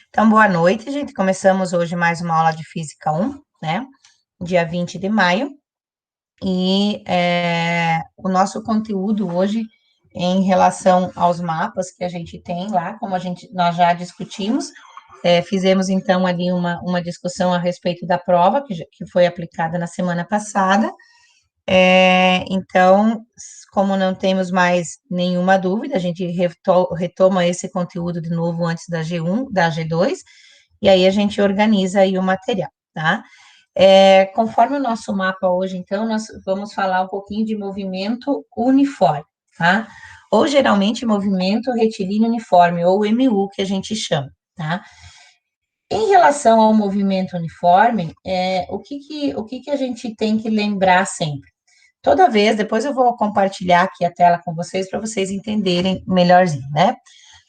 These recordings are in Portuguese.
Então, boa noite, gente. Começamos hoje mais uma aula de Física 1, né? Dia 20 de maio. E o nosso conteúdo hoje, em relação aos mapas que a gente tem lá, como nós já discutimos, fizemos então ali uma discussão a respeito da prova que foi aplicada na semana passada. Então, como não temos mais nenhuma dúvida, a gente retoma esse conteúdo de novo antes da G1, da G2, e aí a gente organiza aí o material, tá? Conforme o nosso mapa hoje, então, nós vamos falar um pouquinho de movimento uniforme, tá? Ou geralmente movimento retilíneo uniforme, ou MU, que a gente chama, tá? Em relação ao movimento uniforme, o que a gente tem que lembrar sempre? Toda vez, depois eu vou compartilhar aqui a tela com vocês para vocês entenderem melhorzinho, né?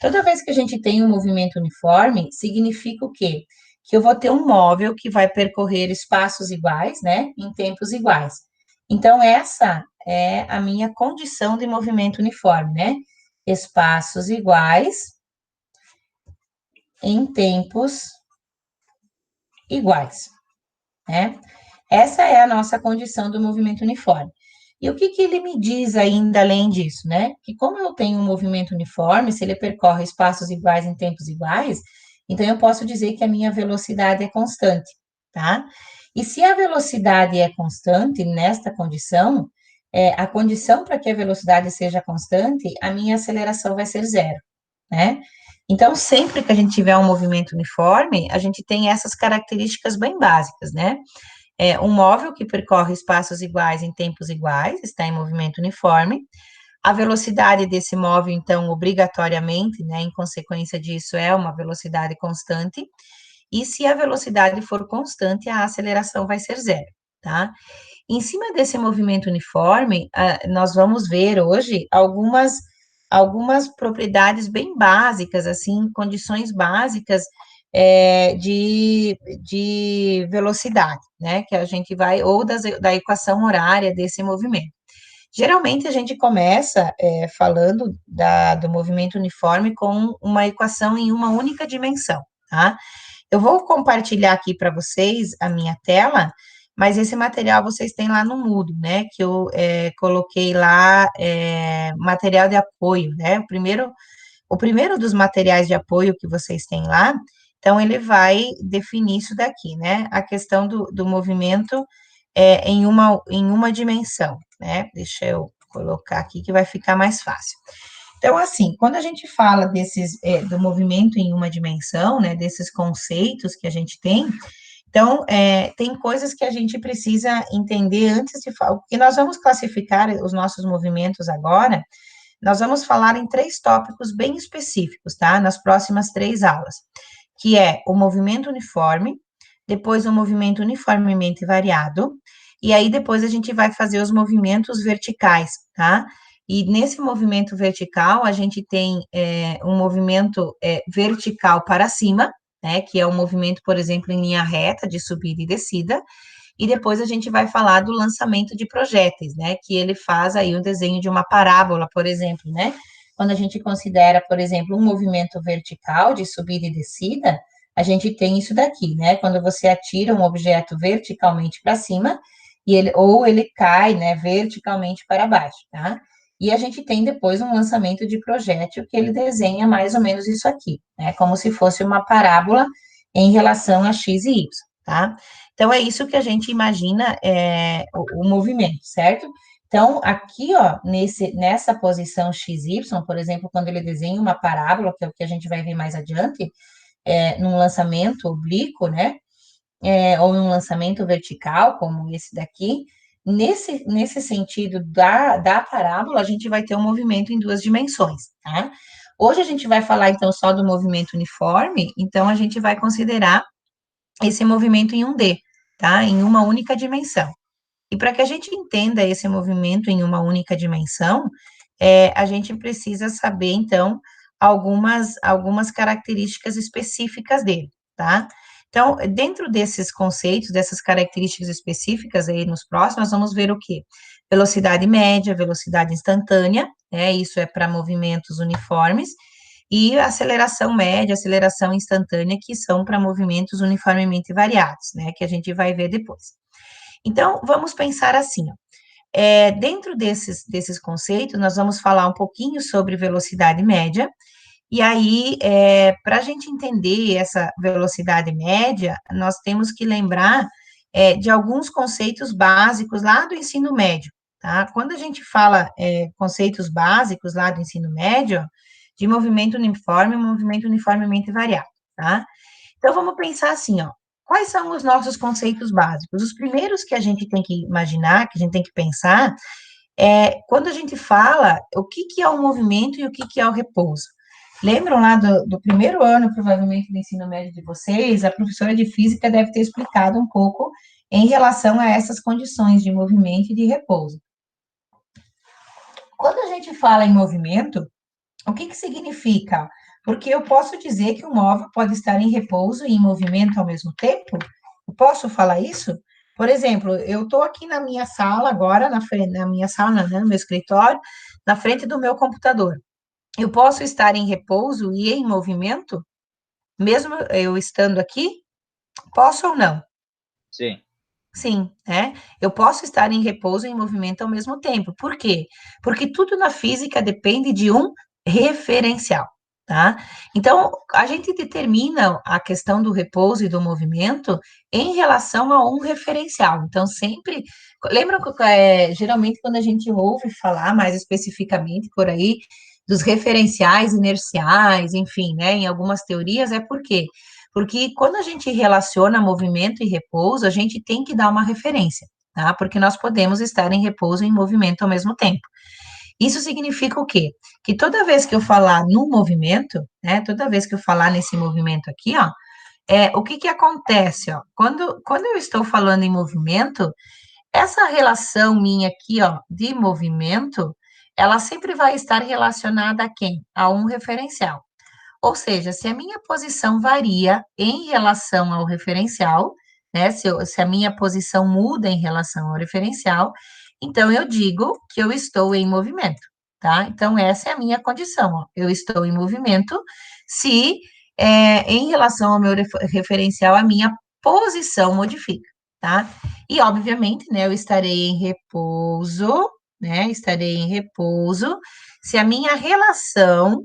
Toda vez que a gente tem um movimento uniforme, significa o quê? Que eu vou ter um móvel que vai percorrer espaços iguais, né? Em tempos iguais. Então, essa é a minha condição de movimento uniforme, né? Espaços iguais em tempos iguais, né? Essa é a nossa condição do movimento uniforme. E o que ele me diz ainda além disso, né? Que como eu tenho um movimento uniforme, se ele percorre espaços iguais em tempos iguais, então eu posso dizer que a minha velocidade é constante, tá? E se a velocidade é constante nesta condição, a condição para que a velocidade seja constante, a minha aceleração vai ser zero, né? Então, sempre que a gente tiver um movimento uniforme, a gente tem essas características bem básicas, né? Um móvel que percorre espaços iguais em tempos iguais, está em movimento uniforme. A velocidade desse móvel, então, obrigatoriamente, né, em consequência disso, é uma velocidade constante. E se a velocidade for constante, a aceleração vai ser zero, tá? Em cima desse movimento uniforme, nós vamos ver hoje algumas propriedades bem básicas, assim, condições básicas de velocidade, né? Que a gente vai, ou da equação horária desse movimento. Geralmente a gente começa falando do movimento uniforme com uma equação em uma única dimensão, tá? Eu vou compartilhar aqui para vocês a minha tela, mas esse material vocês têm lá no Moodle, né? Que eu coloquei lá material de apoio, né? O primeiro dos materiais de apoio que vocês têm lá, então ele vai definir isso daqui, né? A questão do movimento em uma dimensão, né? Deixa eu colocar aqui que vai ficar mais fácil. Então, assim, quando a gente fala do movimento em uma dimensão, né, desses conceitos que a gente tem, então, tem coisas que a gente precisa entender antes de falar, porque nós vamos classificar os nossos movimentos agora, nós vamos falar em 3 tópicos bem específicos, tá? Nas próximas 3 aulas, que é o movimento uniforme, depois o movimento uniformemente variado, e aí depois a gente vai fazer os movimentos verticais, tá? E nesse movimento vertical, a gente tem um movimento vertical para cima, né? Que é o movimento, por exemplo, em linha reta de subida e descida, e depois a gente vai falar do lançamento de projéteis, né? Que ele faz aí o desenho de uma parábola, por exemplo, né? Quando a gente considera, por exemplo, um movimento vertical de subida e descida, a gente tem isso daqui, né? Quando você atira um objeto verticalmente para cima, ou ele cai, né, verticalmente para baixo, tá? E a gente tem depois um lançamento de projétil que ele desenha mais ou menos isso aqui, né? Como se fosse uma parábola em relação a x e y, tá? Então, é isso que a gente imagina o movimento, certo? Então, aqui, ó, nessa posição XY, por exemplo, quando ele desenha uma parábola, que é o que a gente vai ver mais adiante, num lançamento oblíquo, né? Ou num lançamento vertical, como esse daqui, nesse sentido da parábola, a gente vai ter um movimento em 2 dimensões, tá? Hoje a gente vai falar, então, só do movimento uniforme, então a gente vai considerar esse movimento em 1D, tá? Em uma única dimensão. E para que a gente entenda esse movimento em uma única dimensão, a gente precisa saber, então, algumas características específicas dele, tá? Então, dentro desses conceitos, dessas características específicas aí nos próximos, nós vamos ver o quê? Velocidade média, velocidade instantânea, isso é para movimentos uniformes, e aceleração média, aceleração instantânea, que são para movimentos uniformemente variados, né, que a gente vai ver depois. Então, vamos pensar assim, ó. Dentro desses conceitos, nós vamos falar um pouquinho sobre velocidade média, e aí, para a gente entender essa velocidade média, nós temos que lembrar de alguns conceitos básicos lá do ensino médio, tá? Quando a gente fala conceitos básicos lá do ensino médio, de movimento uniforme e movimento uniformemente variado, tá? Então, vamos pensar assim, ó, quais são os nossos conceitos básicos? Os primeiros que a gente tem que imaginar, que a gente tem que pensar, quando a gente fala o que é o movimento e o que é o repouso. Lembram lá do primeiro ano, provavelmente, do ensino médio de vocês, a professora de física deve ter explicado um pouco em relação a essas condições de movimento e de repouso. Quando a gente fala em movimento, o que significa? Porque eu posso dizer que um móvel pode estar em repouso e em movimento ao mesmo tempo? Eu posso falar isso? Por exemplo, eu estou aqui na minha sala agora, na minha sala, né, no meu escritório, na frente do meu computador. Eu posso estar em repouso e em movimento, mesmo eu estando aqui? Posso ou não? Sim. Sim, né? Eu posso estar em repouso e em movimento ao mesmo tempo. Por quê? Porque tudo na física depende de um referencial, tá? Então, a gente determina a questão do repouso e do movimento em relação a um referencial. Então, sempre. Lembra que geralmente quando a gente ouve falar mais especificamente por aí dos referenciais inerciais, enfim, né? Em algumas teorias, é por quê? Porque quando a gente relaciona movimento e repouso, a gente tem que dar uma referência, tá? Porque nós podemos estar em repouso e em movimento ao mesmo tempo. Isso significa o quê? Que toda vez que eu falar no movimento, né? Toda vez que eu falar nesse movimento aqui, ó, o que acontece, ó? Quando eu estou falando em movimento, essa relação minha aqui, ó, de movimento, ela sempre vai estar relacionada a quem? A um referencial. Ou seja, se a minha posição varia em relação ao referencial, né? Se a minha posição muda em relação ao referencial, então eu digo que eu estou em movimento, tá? Então, essa é a minha condição, ó. Eu estou em movimento se em relação ao meu referencial, a minha posição modifica, tá? E, obviamente, né, eu estarei em repouso, né? Estarei em repouso se a minha relação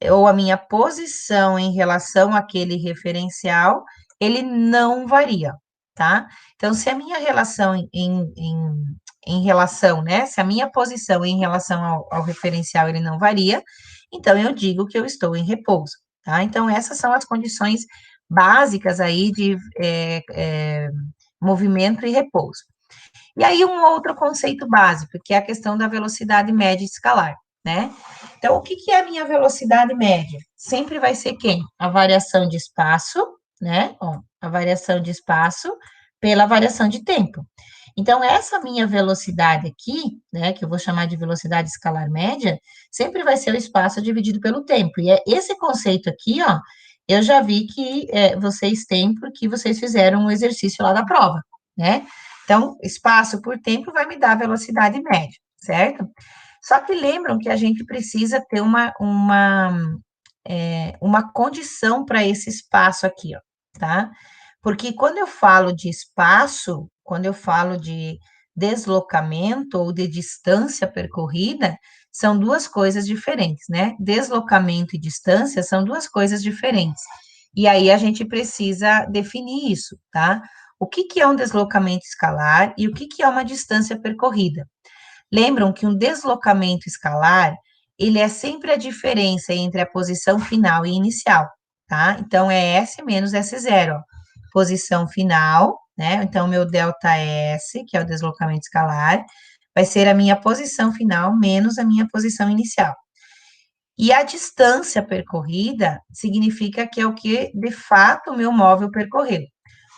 ou a minha posição em relação àquele referencial, ele não varia, tá? Então, se a minha relação em relação, né? Se a minha posição em relação ao referencial ele não varia, então eu digo que eu estou em repouso, tá? Então, essas são as condições básicas aí de movimento e repouso. E aí, um outro conceito básico, que é a questão da velocidade média escalar, né? Então, o que é a minha velocidade média? Sempre vai ser quem? A variação de espaço, né? Ó, a variação de espaço pela variação de tempo. Então, essa minha velocidade aqui, né, que eu vou chamar de velocidade escalar média, sempre vai ser o espaço dividido pelo tempo. E é esse conceito aqui, ó, eu já vi que vocês têm porque vocês fizeram um exercício lá da prova, né? Então, espaço por tempo vai me dar a velocidade média, certo? Só que lembram que a gente precisa ter uma condição para esse espaço aqui, ó, tá? Porque quando eu falo de espaço, quando eu falo de deslocamento ou de distância percorrida, são duas coisas diferentes, né? Deslocamento e distância são duas coisas diferentes. E aí a gente precisa definir isso, tá? O que é um deslocamento escalar e o que é uma distância percorrida? Lembram que um deslocamento escalar, ele é sempre a diferença entre a posição final e inicial, tá? Então, é S menos S0, ó. Posição final, né? Então, meu delta S, que é o deslocamento escalar, vai ser a minha posição final menos a minha posição inicial. E a distância percorrida significa que é o que, de fato, o meu móvel percorreu.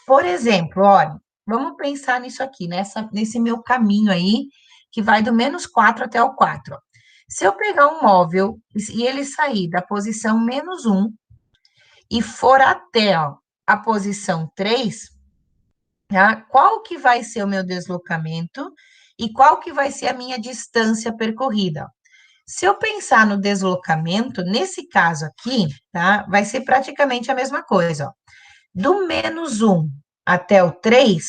Por exemplo, olha, vamos pensar nisso aqui, nesse meu caminho aí, que vai do -4 até o 4. Ó. Se eu pegar um móvel e ele sair da posição -1 e for até ó, a posição 3, tá? Qual que vai ser o meu deslocamento e qual que vai ser a minha distância percorrida? Se eu pensar no deslocamento, nesse caso aqui, tá? Vai ser praticamente a mesma coisa, ó. Do -1 até o 3,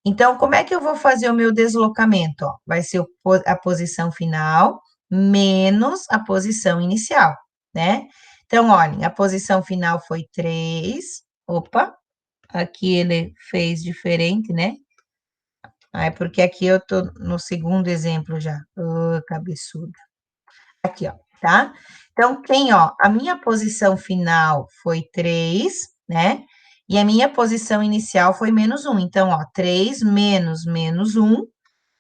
então, como é que eu vou fazer o meu deslocamento, ó? Vai ser a posição final menos a posição inicial, né? Então, olhem, a posição final foi 3. Opa, aqui ele fez diferente, né? Ah, é porque aqui eu tô no segundo exemplo já. Ô, cabeçuda. Aqui, ó, tá? Então, a minha posição final foi 3, né? E a minha posição inicial foi -1. Então, ó, 3 menos -1.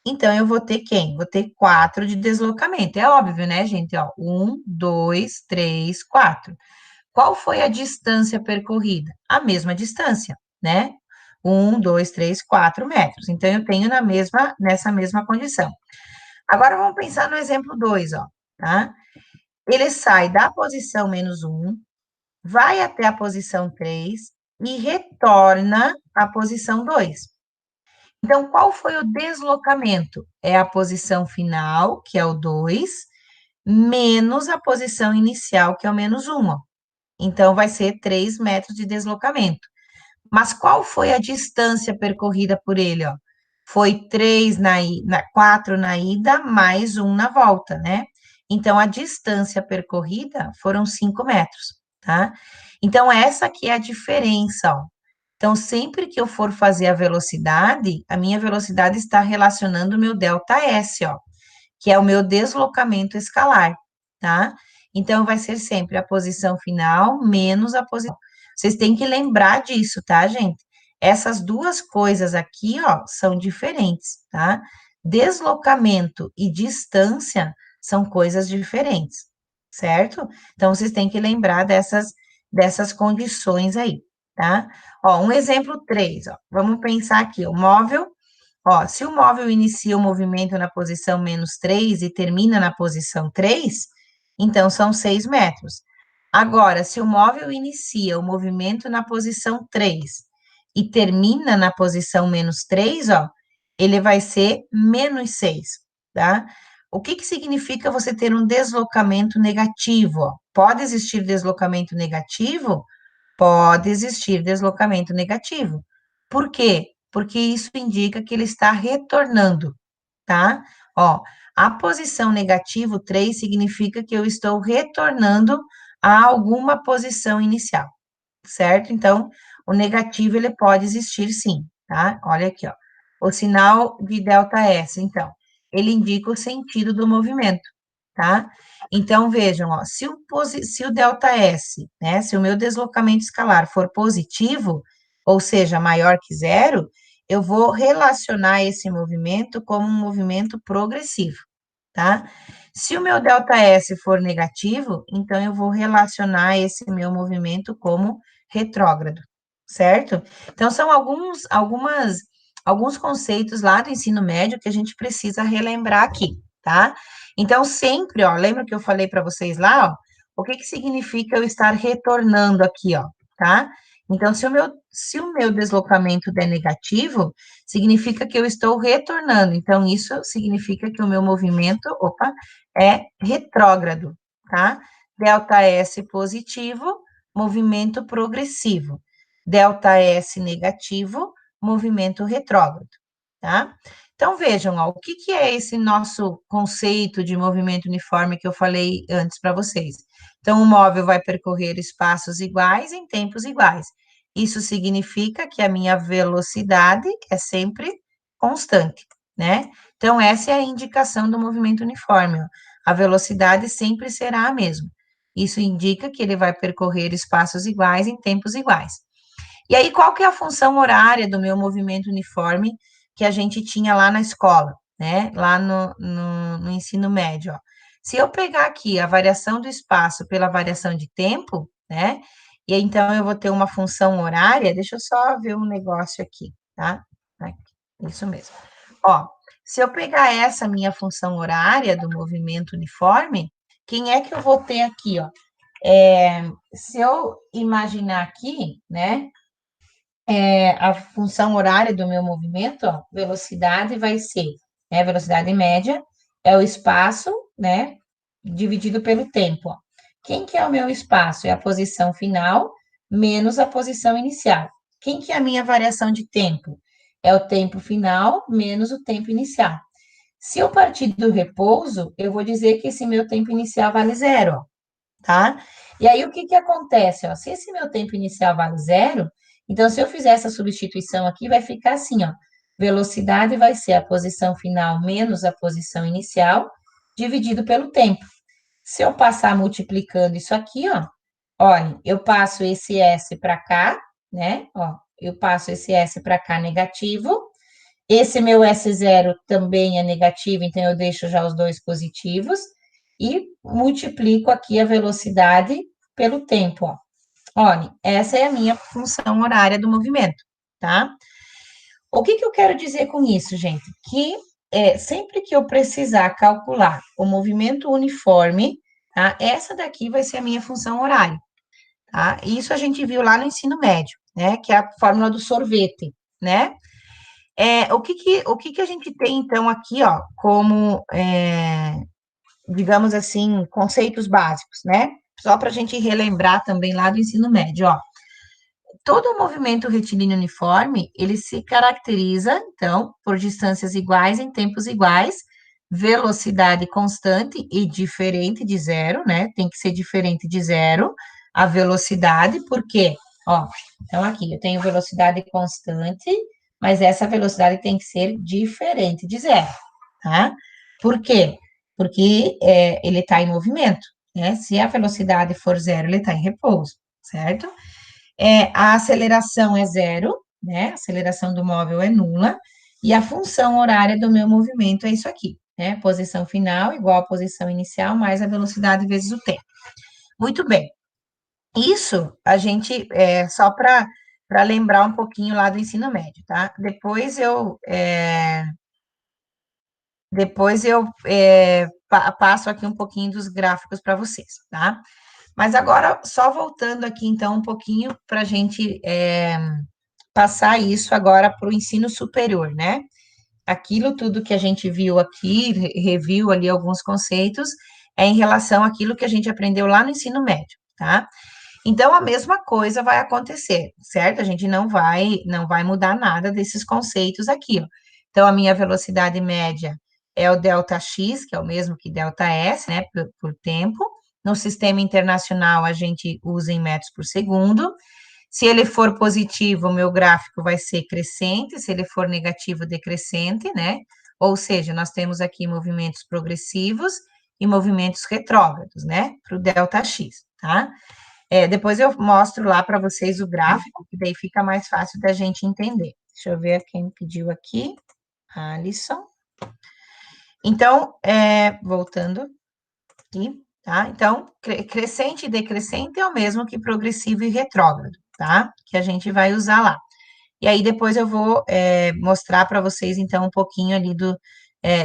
Então, eu vou ter quem? Vou ter 4 de deslocamento. É óbvio, né, gente? Ó, 1, 2, 3, 4. Qual foi a distância percorrida? A mesma distância, né? 1, 2, 3, 4 metros. Então, eu tenho nessa mesma condição. Agora, vamos pensar no exemplo 2, ó, tá? Ele sai da posição -1, vai até a posição 3 e retorna à posição 2. Então, qual foi o deslocamento? É a posição final, que é o 2, menos a posição inicial, que é o -1. Ó. Então, vai ser 3 metros de deslocamento. Mas qual foi a distância percorrida por ele? Ó? Foi 4 na ida, mais 1 na volta, né? Então, a distância percorrida foram 5 metros, tá? Então, essa aqui é a diferença, ó. Então, sempre que eu for fazer a velocidade, a minha velocidade está relacionando o meu ΔS, ó, que é o meu deslocamento escalar, tá? Então, vai ser sempre a posição final menos a posição. Vocês têm que lembrar disso, tá, gente? Essas duas coisas aqui, ó, são diferentes, tá? Deslocamento e distância são coisas diferentes, certo? Então, vocês têm que lembrar dessas condições aí, tá? Ó, um exemplo 3, ó. Vamos pensar aqui, o móvel. Ó, se o móvel inicia o movimento na posição -3 e termina na posição 3, então são 6 metros. Agora, se o móvel inicia o movimento na posição 3 e termina na posição -3, ó, ele vai ser -6, tá? O que que significa você ter um deslocamento negativo? Ó? Pode existir deslocamento negativo? Pode existir deslocamento negativo. Por quê? Porque isso indica que ele está retornando, tá? Ó, a posição negativo 3 significa que eu estou retornando a alguma posição inicial, certo? Então, o negativo ele pode existir sim, tá? Olha aqui, ó. O sinal de ΔS, então, ele indica o sentido do movimento, tá? Então, vejam, ó, se o ΔS, né, se o meu deslocamento escalar for positivo, ou seja, maior que zero, eu vou relacionar esse movimento como um movimento progressivo, tá? Se o meu ΔS for negativo, então eu vou relacionar esse meu movimento como retrógrado, certo? Então, são alguns conceitos lá do ensino médio que a gente precisa relembrar aqui, tá? Então, sempre, ó, lembra que eu falei para vocês lá, ó, o que que significa eu estar retornando aqui, ó, tá? Então, se o meu deslocamento der negativo, significa que eu estou retornando. Então, isso significa que o meu movimento, é retrógrado, tá? ΔS positivo, movimento progressivo. ΔS negativo, movimento retrógrado, tá? Então, vejam, ó, o que que é esse nosso conceito de movimento uniforme que eu falei antes para vocês? Então, o móvel vai percorrer espaços iguais em tempos iguais. Isso significa que a minha velocidade é sempre constante, né? Então, essa é a indicação do movimento uniforme. Ó. A velocidade sempre será a mesma. Isso indica que ele vai percorrer espaços iguais em tempos iguais. E aí, qual que é a função horária do meu movimento uniforme que a gente tinha lá na escola, né? Lá no ensino médio, ó. Se eu pegar aqui a variação do espaço pela variação de tempo, né? E então eu vou ter uma função horária, deixa eu só ver um negócio aqui, tá? Aqui, isso mesmo. Ó, se eu pegar essa minha função horária do movimento uniforme, quem é que eu vou ter aqui, ó? Se eu imaginar aqui, né? A função horária do meu movimento, ó, velocidade vai ser, velocidade média, é o espaço, né, dividido pelo tempo, ó. Quem que é o meu espaço? É a posição final menos a posição inicial. Quem que é a minha variação de tempo? É o tempo final menos o tempo inicial. Se eu partir do repouso, eu vou dizer que esse meu tempo inicial vale zero, ó, tá? E aí, o que que acontece, ó? Se esse meu tempo inicial vale zero, então, se eu fizer essa substituição aqui, vai ficar assim, ó. Velocidade vai ser a posição final menos a posição inicial, dividido pelo tempo. Se eu passar multiplicando isso aqui, ó, olha, eu passo esse S para cá, né? Ó, eu passo esse S para cá negativo. Esse meu S0 também é negativo, então eu deixo já os dois positivos e multiplico aqui a velocidade pelo tempo, ó. Olha, essa é a minha função horária do movimento, tá? O que que eu quero dizer com isso, gente? Que sempre que eu precisar calcular o movimento uniforme, tá? Essa daqui vai ser a minha função horária, tá? Isso a gente viu lá no ensino médio, né? Que é a fórmula do sorvete, né? O que que a gente tem, então, aqui, ó, como, digamos assim, conceitos básicos, né? Só para a gente relembrar também lá do ensino médio, ó. Todo o movimento retilíneo uniforme, ele se caracteriza, então, por distâncias iguais em tempos iguais, velocidade constante e diferente de zero, né? Tem que ser diferente de zero a velocidade, por quê? Ó, então aqui eu tenho velocidade constante, mas essa velocidade tem que ser diferente de zero, tá? Por quê? Porque ele está em movimento, né? Se a velocidade for zero, ele está em repouso, certo? A aceleração é zero, né? A aceleração do móvel é nula, e a função horária do meu movimento é isso aqui, né? Posição final igual a posição inicial, mais a velocidade vezes o tempo. Muito bem. Isso a gente, só para lembrar um pouquinho lá do ensino médio, tá? Depois eu passo aqui um pouquinho dos gráficos para vocês, tá? Mas agora, só voltando aqui, então, um pouquinho para a gente passar isso agora para o ensino superior, né? Aquilo tudo que a gente viu aqui, reviu ali alguns conceitos, é em relação àquilo que a gente aprendeu lá no ensino médio, tá? Então, a mesma coisa vai acontecer, certo? A gente não vai mudar nada desses conceitos aqui, ó. Então, a minha velocidade média é o delta x, que é o mesmo que delta s, né, por tempo. No sistema internacional, a gente usa em metros por segundo. Se ele for positivo, o meu gráfico vai ser crescente, se ele for negativo, decrescente, né? Ou seja, nós temos aqui movimentos progressivos e movimentos retrógrados, né? Para o delta x, tá? Depois eu mostro lá para vocês o gráfico, que daí fica mais fácil da gente entender. Deixa eu ver quem pediu aqui. Alisson. Então, voltando aqui, tá? Então, crescente e decrescente é o mesmo que progressivo e retrógrado, tá? Que a gente vai usar lá. E aí, depois eu vou mostrar para vocês, então, um pouquinho ali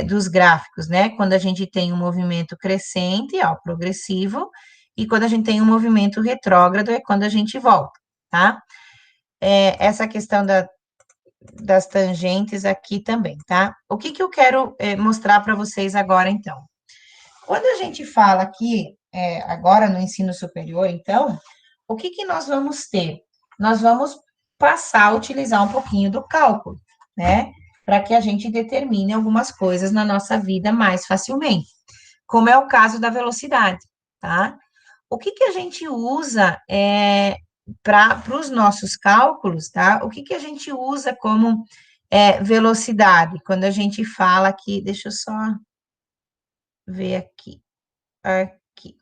dos gráficos, né? Quando a gente tem um movimento crescente, ó, progressivo, e quando a gente tem um movimento retrógrado, é quando a gente volta, tá? Essa questão das tangentes aqui também, tá? O que que eu quero mostrar para vocês agora, então? Quando a gente fala aqui, agora no ensino superior, então, o que que nós vamos ter? Nós vamos passar a utilizar um pouquinho do cálculo, né? Para que a gente determine algumas coisas na nossa vida mais facilmente, como é o caso da velocidade, tá? O que que a gente usa para os nossos cálculos, tá? O que que a gente usa como velocidade? Quando a gente fala aqui, deixa eu só ver aqui. Aqui.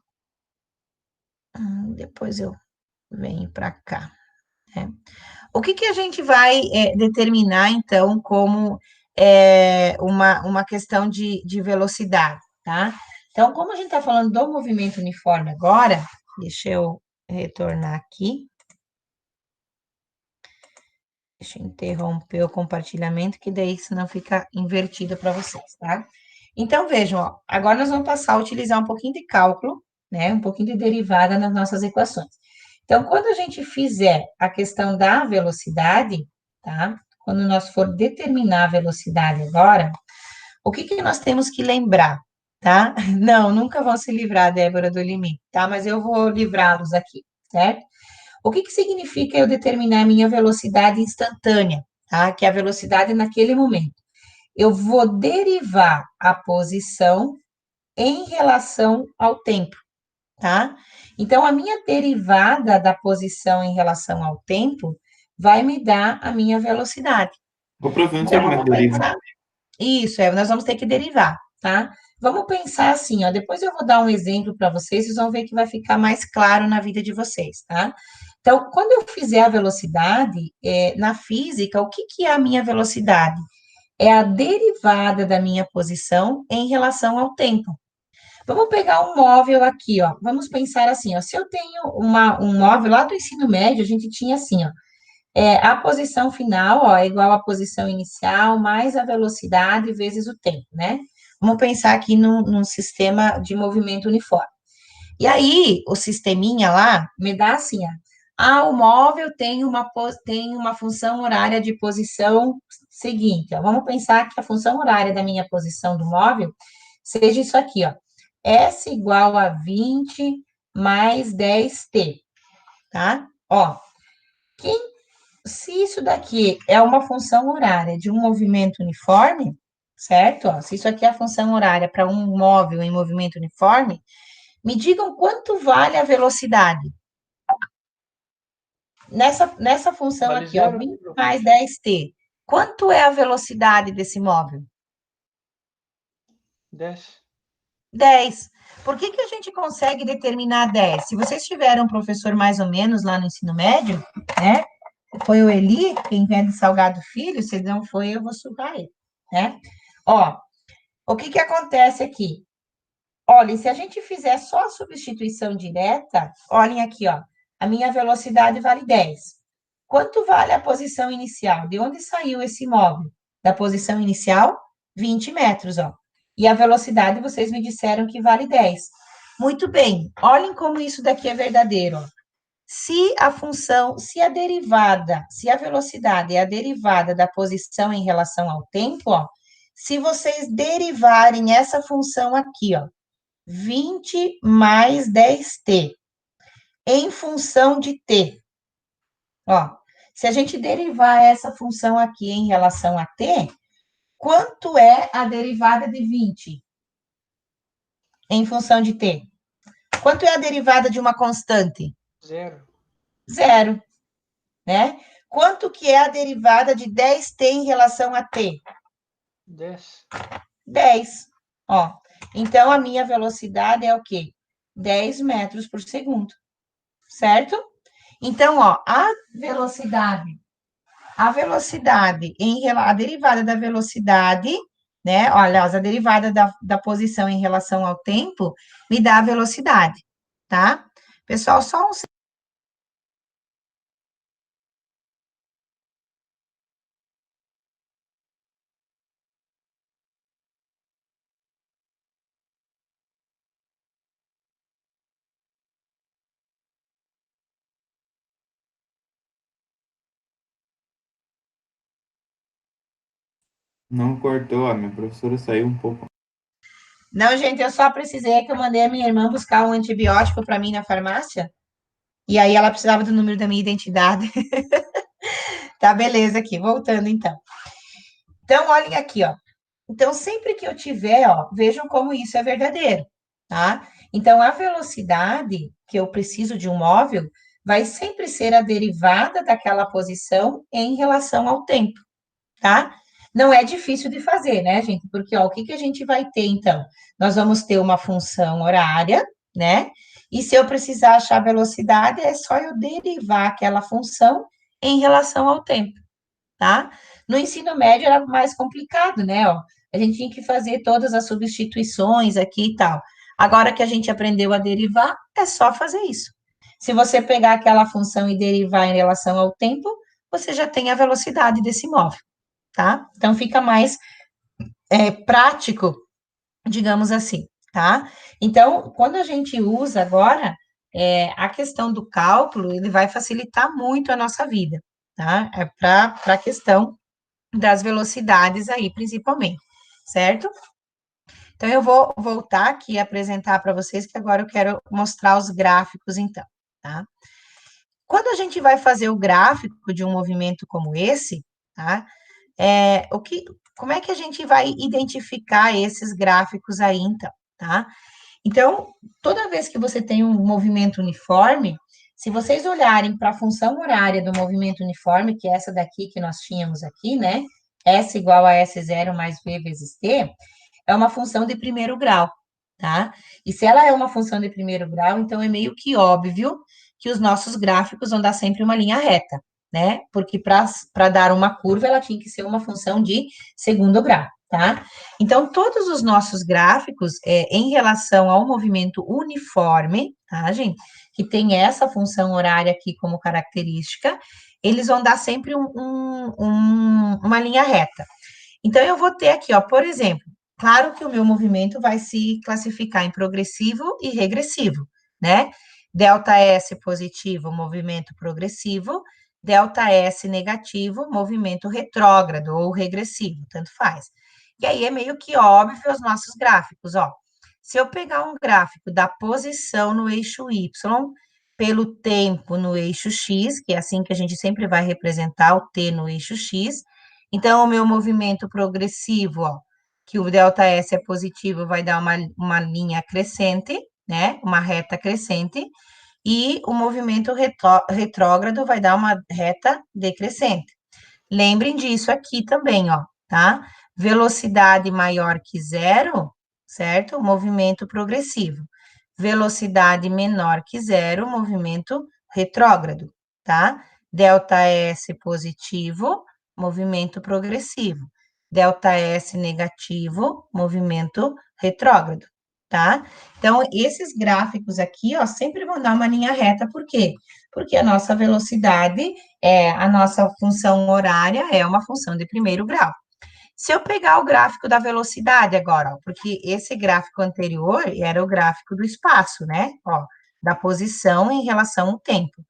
Depois eu venho para cá, né? O que que a gente vai determinar, então, como uma questão de velocidade, tá? Então, como a gente está falando do movimento uniforme agora, deixa eu retornar aqui. Deixa eu interromper o compartilhamento, que daí senão fica invertido para vocês, tá? Então, vejam, ó, agora nós vamos passar a utilizar um pouquinho de cálculo, né? Um pouquinho de derivada nas nossas equações. Então, quando a gente fizer a questão da velocidade, tá? Quando nós for determinar a velocidade agora, o que que nós temos que lembrar? tá? Não, nunca vão se livrar, Débora, do limite, tá? Mas eu vou livrá-los aqui, certo? O que que significa eu determinar a minha velocidade instantânea, tá? Que é a velocidade naquele momento. Eu vou derivar a posição em relação ao tempo, tá? Então, a minha derivada da posição em relação ao tempo vai me dar a minha velocidade. O professor, não Então, sei como é que vamos deriva. pensar. Isso, nós vamos ter que derivar, tá? Vamos pensar assim, ó. Depois eu vou dar um exemplo para vocês, vocês vão ver que vai ficar mais claro na vida de vocês, tá? Então, quando eu fizer a velocidade, na física, o que que é a minha velocidade? É a derivada da minha posição em relação ao tempo. Vamos pegar um móvel aqui, ó. Vamos pensar assim, ó. Se eu tenho um móvel lá do ensino médio, a gente tinha assim, ó. A posição final, ó, é igual à posição inicial, mais a velocidade vezes o tempo, né? Vamos pensar aqui num sistema de movimento uniforme. E aí, o sisteminha lá me dá assim, ó. Ah, o móvel tem uma função horária de posição seguinte, ó. Vamos pensar que a função horária da minha posição do móvel seja isso aqui, ó. S igual a 20 mais 10t, tá? Ó, quem se isso daqui é uma função horária de um movimento uniforme, certo? Ó, se isso aqui é a função horária para um móvel em movimento uniforme, me digam quanto vale a velocidade. Nessa função Vale aqui, ó, zero, 20 mais 10t. Quanto é a velocidade desse móvel? 10. 10. Por que que a gente consegue determinar 10? Se vocês tiveram um professor mais ou menos lá no ensino médio, né? Foi o Eli, quem vende Salgado Filho, se não foi, eu vou surrar ele, né? Ó, o que que acontece aqui? Olhem, se a gente fizer só a substituição direta, olhem aqui, ó, a minha velocidade vale 10. Quanto vale a posição inicial? De onde saiu esse móvel? Da posição inicial, 20 metros, ó. E a velocidade, vocês me disseram que vale 10. Muito bem, olhem como isso daqui é verdadeiro, ó. Se a função, se a derivada, se a velocidade é a derivada da posição em relação ao tempo, ó, se vocês derivarem essa função aqui, ó, 20 mais 10t, em função de t, ó, se a gente derivar essa função aqui em relação a t, quanto é a derivada de 20 em função de t? Quanto é a derivada de uma constante? Zero. Zero, né? Quanto que é a derivada de 10t em relação a t? 10. 10. Ó, então a minha velocidade é o quê? 10 metros por segundo, certo? Então, ó, a velocidade a derivada da velocidade, né? Olha, a derivada da posição em relação ao tempo me dá a velocidade, tá? Pessoal, só um. Não cortou, a minha professora saiu um pouco. Não, gente, eu só precisei que eu mandei a minha irmã buscar um antibiótico para mim na farmácia, e aí ela precisava do número da minha identidade. Tá, beleza aqui, voltando então. Então, olhem aqui, ó. Então, sempre que eu tiver, ó, vejam como isso é verdadeiro, tá? Então, a velocidade que eu preciso de um móvel vai sempre ser a derivada daquela posição em relação ao tempo, tá? Não é difícil de fazer, né, gente? Porque, ó, o que que a gente vai ter, então? Nós vamos ter uma função horária, né? E se eu precisar achar a velocidade, é só eu derivar aquela função em relação ao tempo, tá? No ensino médio era mais complicado, né? Ó, a gente tinha que fazer todas as substituições aqui e tal. Agora que a gente aprendeu a derivar, é só fazer isso. Se você pegar aquela função e derivar em relação ao tempo, você já tem a velocidade desse móvel, tá? Então fica mais prático, digamos assim, tá? Então, quando a gente usa agora, a questão do cálculo, ele vai facilitar muito a nossa vida, tá? É para a questão das velocidades aí, principalmente, certo? Então, eu vou voltar aqui e apresentar para vocês, que agora eu quero mostrar os gráficos, então, tá? Quando a gente vai fazer o gráfico de um movimento como esse, tá? Como é que a gente vai identificar esses gráficos aí, então, tá? Então, toda vez que você tem um movimento uniforme, se vocês olharem para a função horária do movimento uniforme, que é essa daqui que nós tínhamos aqui, né? S igual a S0 mais V vezes T, é uma função de primeiro grau, tá? E se ela é uma função de primeiro grau, então é meio que óbvio que os nossos gráficos vão dar sempre uma linha reta, né? Porque para dar uma curva, ela tinha que ser uma função de segundo grau, tá? Então, todos os nossos gráficos, em relação ao movimento uniforme, tá, gente? Que tem essa função horária aqui como característica, eles vão dar sempre uma linha reta. Então, eu vou ter aqui, ó, por exemplo, claro que o meu movimento vai se classificar em progressivo e regressivo, né? Delta S positivo, movimento progressivo, delta S negativo, movimento retrógrado ou regressivo, tanto faz. E aí é meio que óbvio os nossos gráficos, ó. Se eu pegar um gráfico da posição no eixo Y pelo tempo no eixo X, que é assim que a gente sempre vai representar o T no eixo X, então o meu movimento progressivo, ó, que o delta S é positivo, vai dar uma linha crescente, né? Uma reta crescente, e o movimento retrógrado vai dar uma reta decrescente. Lembrem disso aqui também, ó, tá? Velocidade maior que zero, certo? Movimento progressivo. Velocidade menor que zero, movimento retrógrado, tá? Delta S positivo, movimento progressivo. Delta S negativo, movimento retrógrado, tá? Então, esses gráficos aqui, ó, sempre vão dar uma linha reta, por quê? Porque a nossa velocidade a nossa função horária é uma função de primeiro grau. Se eu pegar o gráfico da velocidade agora, ó, porque esse gráfico anterior era o gráfico do espaço, né? Ó, da posição em relação ao tempo.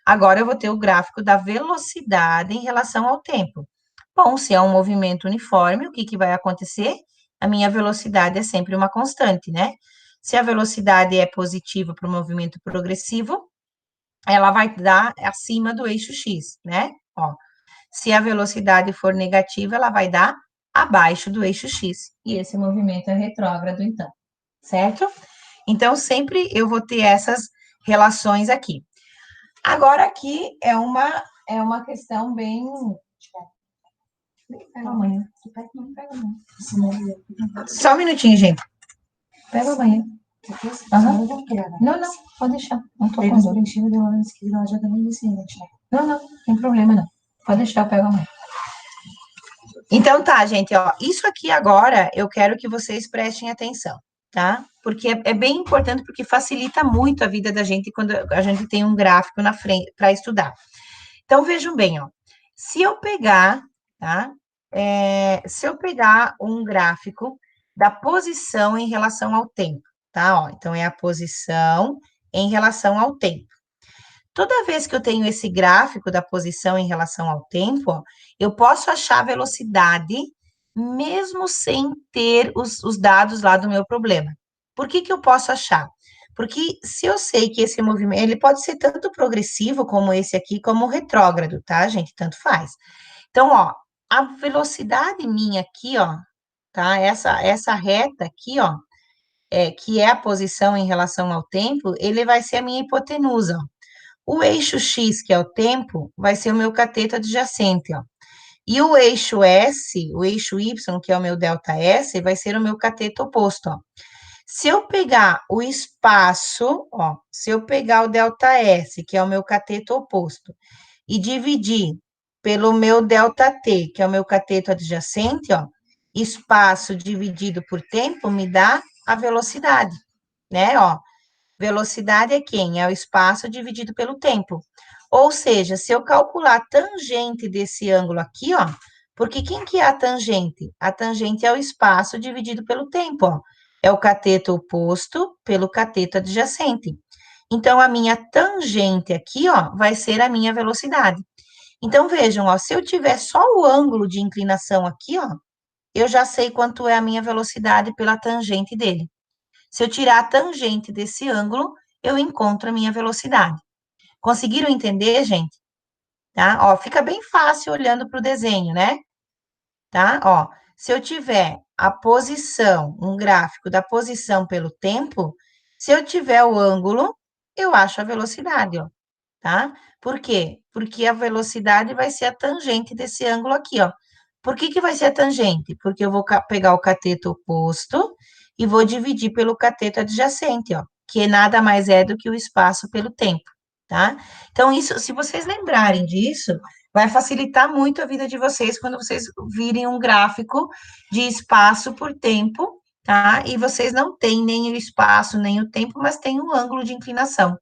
Agora eu vou ter o gráfico da velocidade em relação ao tempo. Bom, se é um movimento uniforme, o que, que vai acontecer? A minha velocidade é sempre uma constante, né? Se a velocidade é positiva para o movimento progressivo, ela vai dar acima do eixo X, né? Ó, se a velocidade for negativa, ela vai dar abaixo do eixo X. E esse movimento é retrógrado, então, certo? Então, sempre eu vou ter essas relações aqui. Agora, aqui é uma questão bem. Pega amanhã. Só um minutinho, gente. Pega amanhã. Uhum. Não, não, pode deixar. Não tô com dor. Não, não, tem problema não. Pode deixar, eu pego amanhã. Então tá, gente, ó, isso aqui agora eu quero que vocês prestem atenção, tá? Porque é bem importante, porque facilita muito a vida da gente quando a gente tem um gráfico na frente para estudar. Então vejam bem, ó, se eu pegar, tá? Se eu pegar um gráfico da posição em relação ao tempo, tá? Ó, então é a posição em relação ao tempo. Toda vez que eu tenho esse gráfico da posição em relação ao tempo, ó, eu posso achar a velocidade, mesmo sem ter os dados lá do meu problema. Por que que eu posso achar? Porque se eu sei que esse movimento, ele pode ser tanto progressivo como esse aqui, como retrógrado, tá, gente? Tanto faz. Então, ó, a velocidade minha aqui, ó, tá? Essa reta aqui, ó, que é a posição em relação ao tempo, ele vai ser a minha hipotenusa, ó. O eixo X, que é o tempo, vai ser o meu cateto adjacente, ó. E o eixo S, o eixo Y, que é o meu delta S, vai ser o meu cateto oposto, ó. Se eu pegar o espaço, ó, se eu pegar o delta S, que é o meu cateto oposto, e dividir pelo meu delta T, que é o meu cateto adjacente, ó, espaço dividido por tempo me dá a velocidade, né, ó. Velocidade é quem? É o espaço dividido pelo tempo. Ou seja, se eu calcular a tangente desse ângulo aqui, ó, porque quem que é a tangente? A tangente é o espaço dividido pelo tempo, ó. É o cateto oposto pelo cateto adjacente. Então, a minha tangente aqui, ó, vai ser a minha velocidade. Então, vejam, ó, se eu tiver só o ângulo de inclinação aqui, ó, eu já sei quanto é a minha velocidade pela tangente dele. Se eu tirar a tangente desse ângulo, eu encontro a minha velocidade. Conseguiram entender, gente? Tá? Ó, fica bem fácil olhando para o desenho, né? Tá? Ó, se eu tiver a posição, um gráfico da posição pelo tempo, se eu tiver o ângulo, eu acho a velocidade, ó, tá? Por quê? Porque a velocidade vai ser a tangente desse ângulo aqui, ó. Por que que vai ser a tangente? Porque eu vou pegar o cateto oposto e vou dividir pelo cateto adjacente, ó, que nada mais é do que o espaço pelo tempo, tá? Então, isso, se vocês lembrarem disso, vai facilitar muito a vida de vocês quando vocês virem um gráfico de espaço por tempo, tá? E vocês não têm nem o espaço, nem o tempo, mas tem um ângulo de inclinação.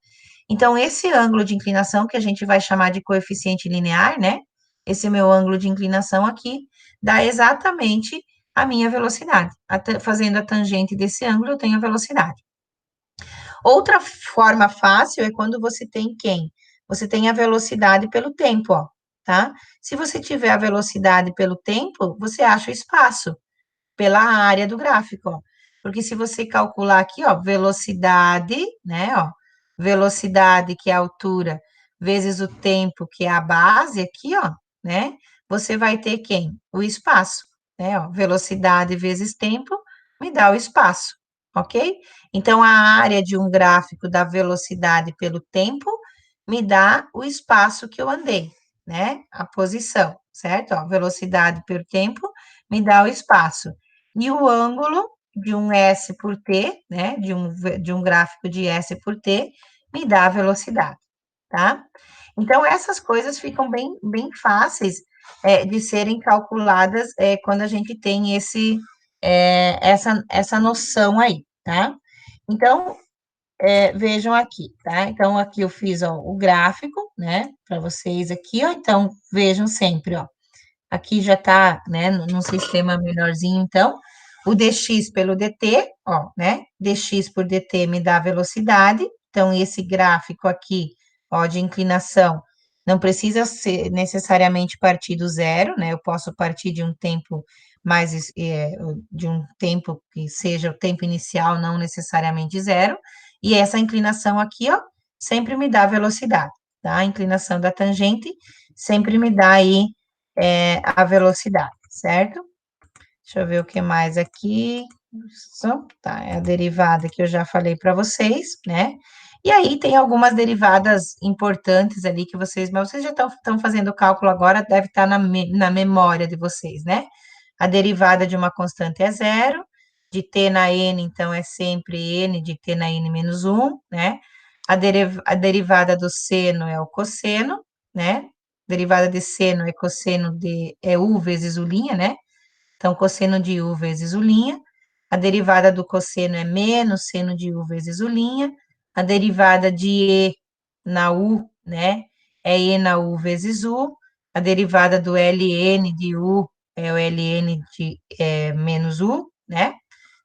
Então, esse ângulo de inclinação, que a gente vai chamar de coeficiente linear, né? Esse meu ângulo de inclinação aqui, dá exatamente a minha velocidade. Fazendo a tangente desse ângulo, eu tenho a velocidade. Outra forma fácil é quando você tem quem? Você tem a velocidade pelo tempo, ó, tá? Se você tiver a velocidade pelo tempo, você acha o espaço pela área do gráfico, ó. Porque se você calcular aqui, ó, velocidade, né, ó, velocidade, que é a altura, vezes o tempo, que é a base aqui, ó, né, você vai ter quem? O espaço, né, ó, velocidade vezes tempo me dá o espaço, ok? Então, a área de um gráfico da velocidade pelo tempo me dá o espaço que eu andei, né, a posição, certo? Ó, velocidade pelo tempo me dá o espaço. E o ângulo de um S por T, né, de um gráfico de S por T, me dá a velocidade, tá? Então, essas coisas ficam bem fáceis de serem calculadas quando a gente tem essa noção aí, tá? Então, vejam aqui, tá? Então, aqui eu fiz, ó, o gráfico, né, para vocês aqui, ó, então, vejam sempre, ó, aqui já está, né, num sistema melhorzinho, então, o dx pelo dt, ó, né, dx por dt me dá velocidade, então, esse gráfico aqui, ó, de inclinação, não precisa ser necessariamente partir do zero, né, eu posso partir de um tempo mais, de um tempo que seja o tempo inicial, não necessariamente zero, e essa inclinação aqui, ó, sempre me dá velocidade, tá? A inclinação da tangente sempre me dá aí a velocidade, certo? Deixa eu ver o que mais aqui. Tá, é a derivada que eu já falei para vocês, né? E aí tem algumas derivadas importantes ali que mas vocês já estão fazendo o cálculo agora, deve estar na memória de vocês, né? A derivada de uma constante é zero, de t na n, então, é sempre n de t na n menos 1, né? A derivada do seno é o cosseno, né? Derivada de seno é cosseno é u vezes u', né? Então, cosseno de u vezes u'. A derivada do cosseno é menos seno de u vezes u'. A derivada de e na u, né? É e na u vezes u. A derivada do ln de u é o ln de menos u, né?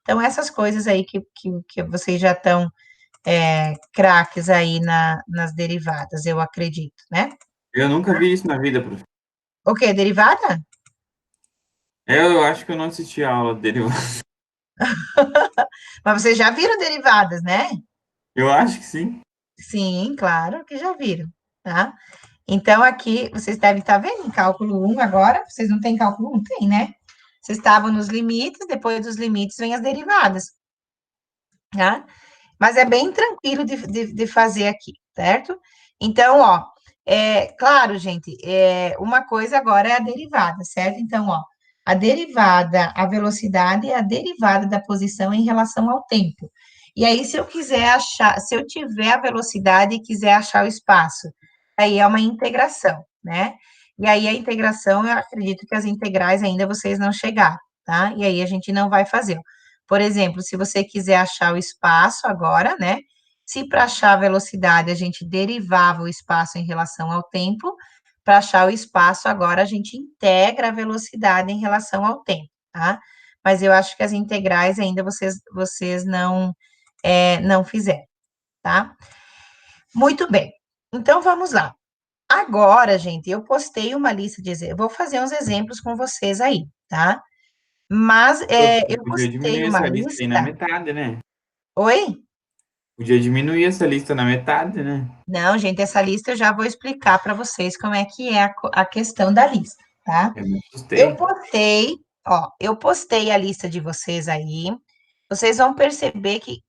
Então, essas coisas aí que vocês já estão craques aí nas derivadas, eu acredito, né? Eu nunca vi isso na vida, prof. O quê? Derivada? Eu acho que eu não assisti a aula dele. Mas vocês já viram derivadas, né? Eu acho que sim. Sim, claro que já viram, tá? Então, aqui, vocês devem estar vendo em cálculo 1 agora, vocês não têm cálculo 1? Tem, né? Vocês estavam nos limites, depois dos limites vem as derivadas, tá? Mas é bem tranquilo de fazer aqui, certo? Então, ó, claro, gente, uma coisa agora é a derivada, certo? Então, ó, a derivada, a velocidade é a derivada da posição em relação ao tempo. E aí, se eu quiser achar, se eu tiver a velocidade e quiser achar o espaço, aí é uma integração, né? E aí, a integração, eu acredito que as integrais ainda vocês não chegaram, tá? E aí, a gente não vai fazer. Por exemplo, se você quiser achar o espaço agora, né? Se para achar a velocidade a gente derivava o espaço em relação ao tempo, para achar o espaço agora a gente integra a velocidade em relação ao tempo, tá? Mas eu acho que as integrais ainda vocês não fizeram, tá? Muito bem. Então vamos lá. Agora, gente, eu postei uma lista de exemplos. Vou fazer uns exemplos com vocês aí, tá? Mas eu Podia postei diminuir uma essa lista aí na lista. metade, né? Oi? Podia diminuir essa lista na metade, né? Não, gente, essa lista eu já vou explicar para vocês como é que é a questão da lista, tá? Eu me Eu assustei. postei, ó, eu postei a lista de vocês aí. Vocês vão perceber que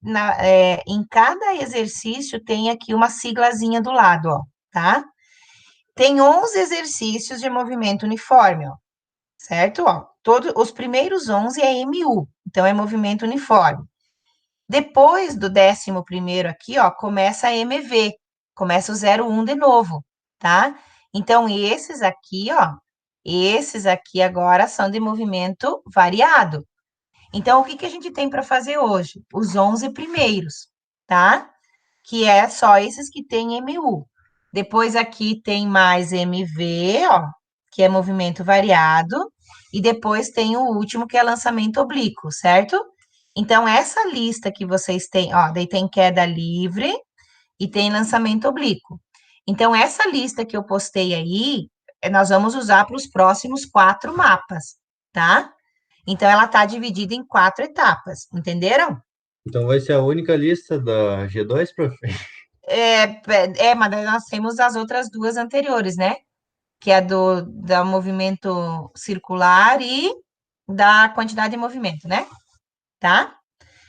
em cada exercício tem aqui uma siglazinha do lado, ó, tá? Tem 11 exercícios de movimento uniforme, ó, certo? Ó, todos os primeiros 11 é MU, então é movimento uniforme. Depois do 11º aqui, ó, começa a MV, começa o 01 de novo, tá? Então, esses aqui agora são de movimento variado. Então, o que que a gente tem para fazer hoje? Os 11 primeiros, tá? Que é só esses que têm MU. Depois aqui tem mais MV, ó, que é movimento variado, e depois tem o último que é lançamento oblíquo, certo? Então essa lista que vocês têm, ó, daí tem queda livre e tem lançamento oblíquo. Então essa lista que eu postei aí, nós vamos usar para os próximos 4 mapas, tá? Então ela está dividida em 4 etapas, entenderam? Então vai ser a única lista da G2, prof? Mas daí nós temos as outras duas anteriores, né? Que é do movimento circular e da quantidade de movimento, né? Tá?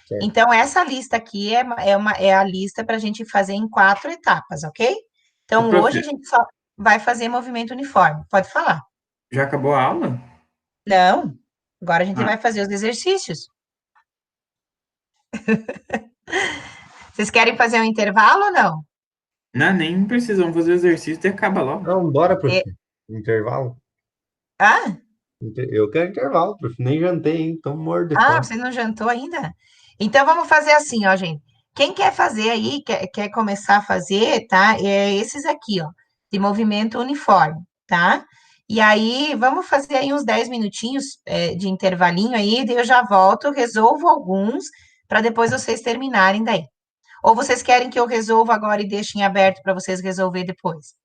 Certo. Então, essa lista aqui é a lista para a gente fazer em 4 etapas, ok? Ô, Então, prof, hoje a gente só vai fazer movimento uniforme. Pode falar. já acabou a aula? Não, agora a gente Ah, vai fazer os exercícios. Vocês querem fazer um intervalo ou não? não, nem precisamos fazer o exercício e acaba logo. Não, bora, prof. É, Intervalo. ah, Eu quero intervalo, prof. Nem jantei, hein? Tô morto de fome. você não jantou ainda? Então, vamos fazer assim, ó, gente. Quem quer fazer aí, quer começar a fazer, tá? É esses aqui, ó, de movimento uniforme, tá? E aí, vamos fazer aí uns 10 minutinhos de intervalinho aí, daí eu já volto, resolvo alguns, para depois vocês terminarem daí. Ou vocês querem que eu resolva agora e deixe em aberto para vocês resolver depois?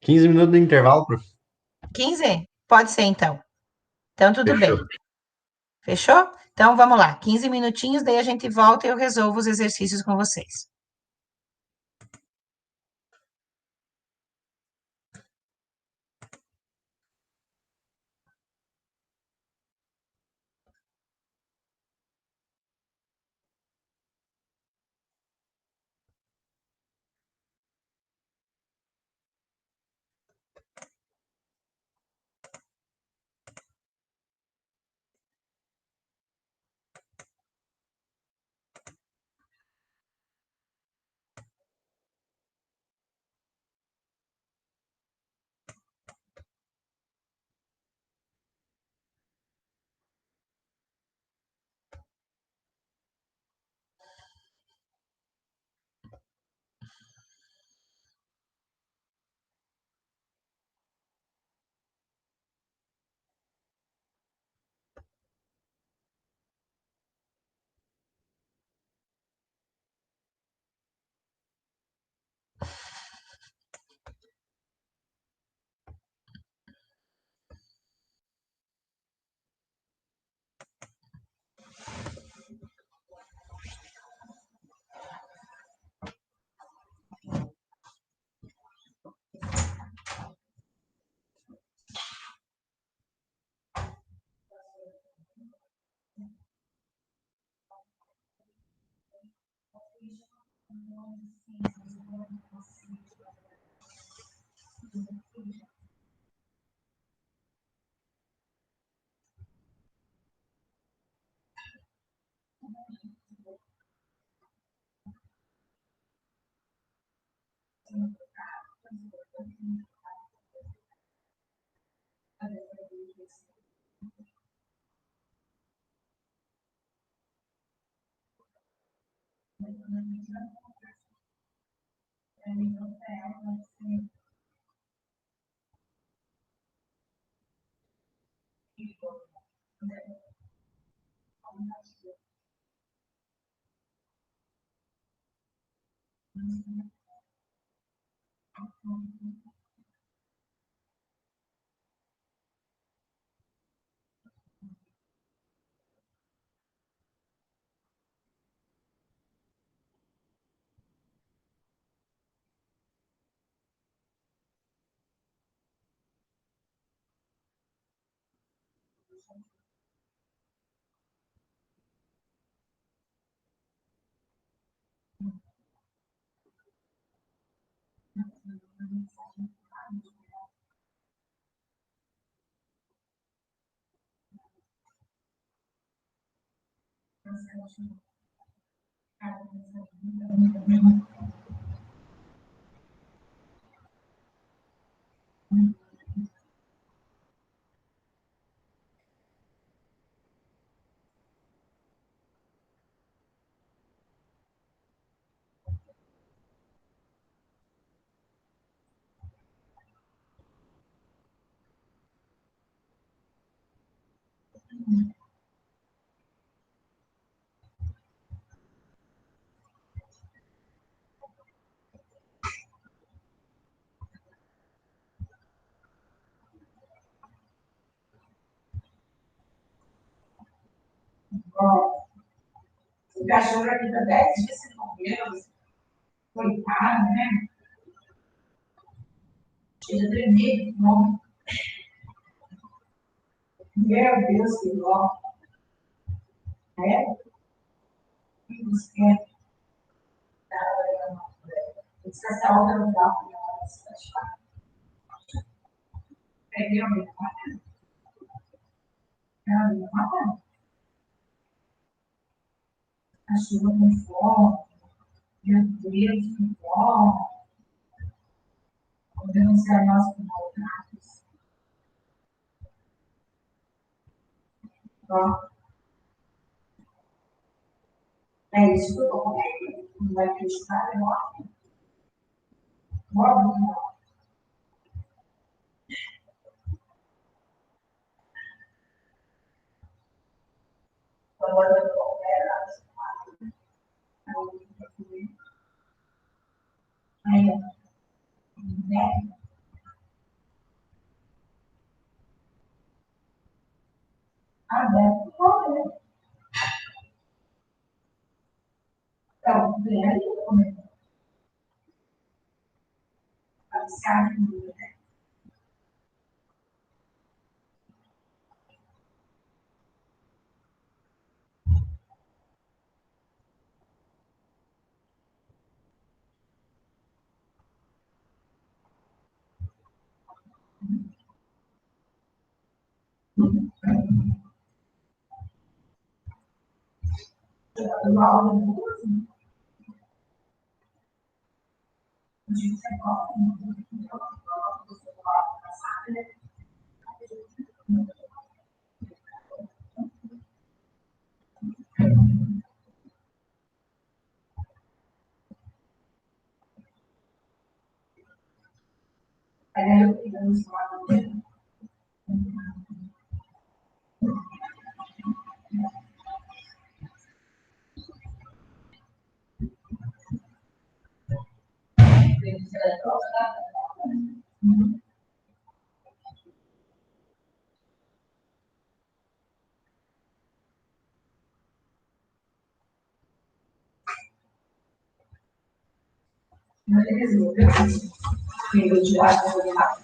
15 minutos de intervalo, prof. 15? Pode ser, então. Então, tudo Fechou. bem. Fechou? Então, vamos lá. 15 minutinhos, daí a gente volta e eu resolvo os exercícios com vocês. O cachorro aqui está 10 dias sem comer, coitado, né? Chega a tremer de fome. Meu Deus, que dó. É? Que você quer? Descansar outra no carro. Peguei a minha mata. Não, minha mata. Cachorro com fome. Meu Deus, que dó. Vou denunciar nós com maltratos. Ó, é isso que eu tô comendo. Não vai acreditar, é óbvio. Óbvio que não. Agora eu tô comendo. Aí, né? Ah, deve comer. Então, vem aí, comendo. Tá viciado em mim. Eu aula de música, a gente gosta muito de passar, né? Aí eu fiz a escola. Mas ele resolveu. Eu tirar a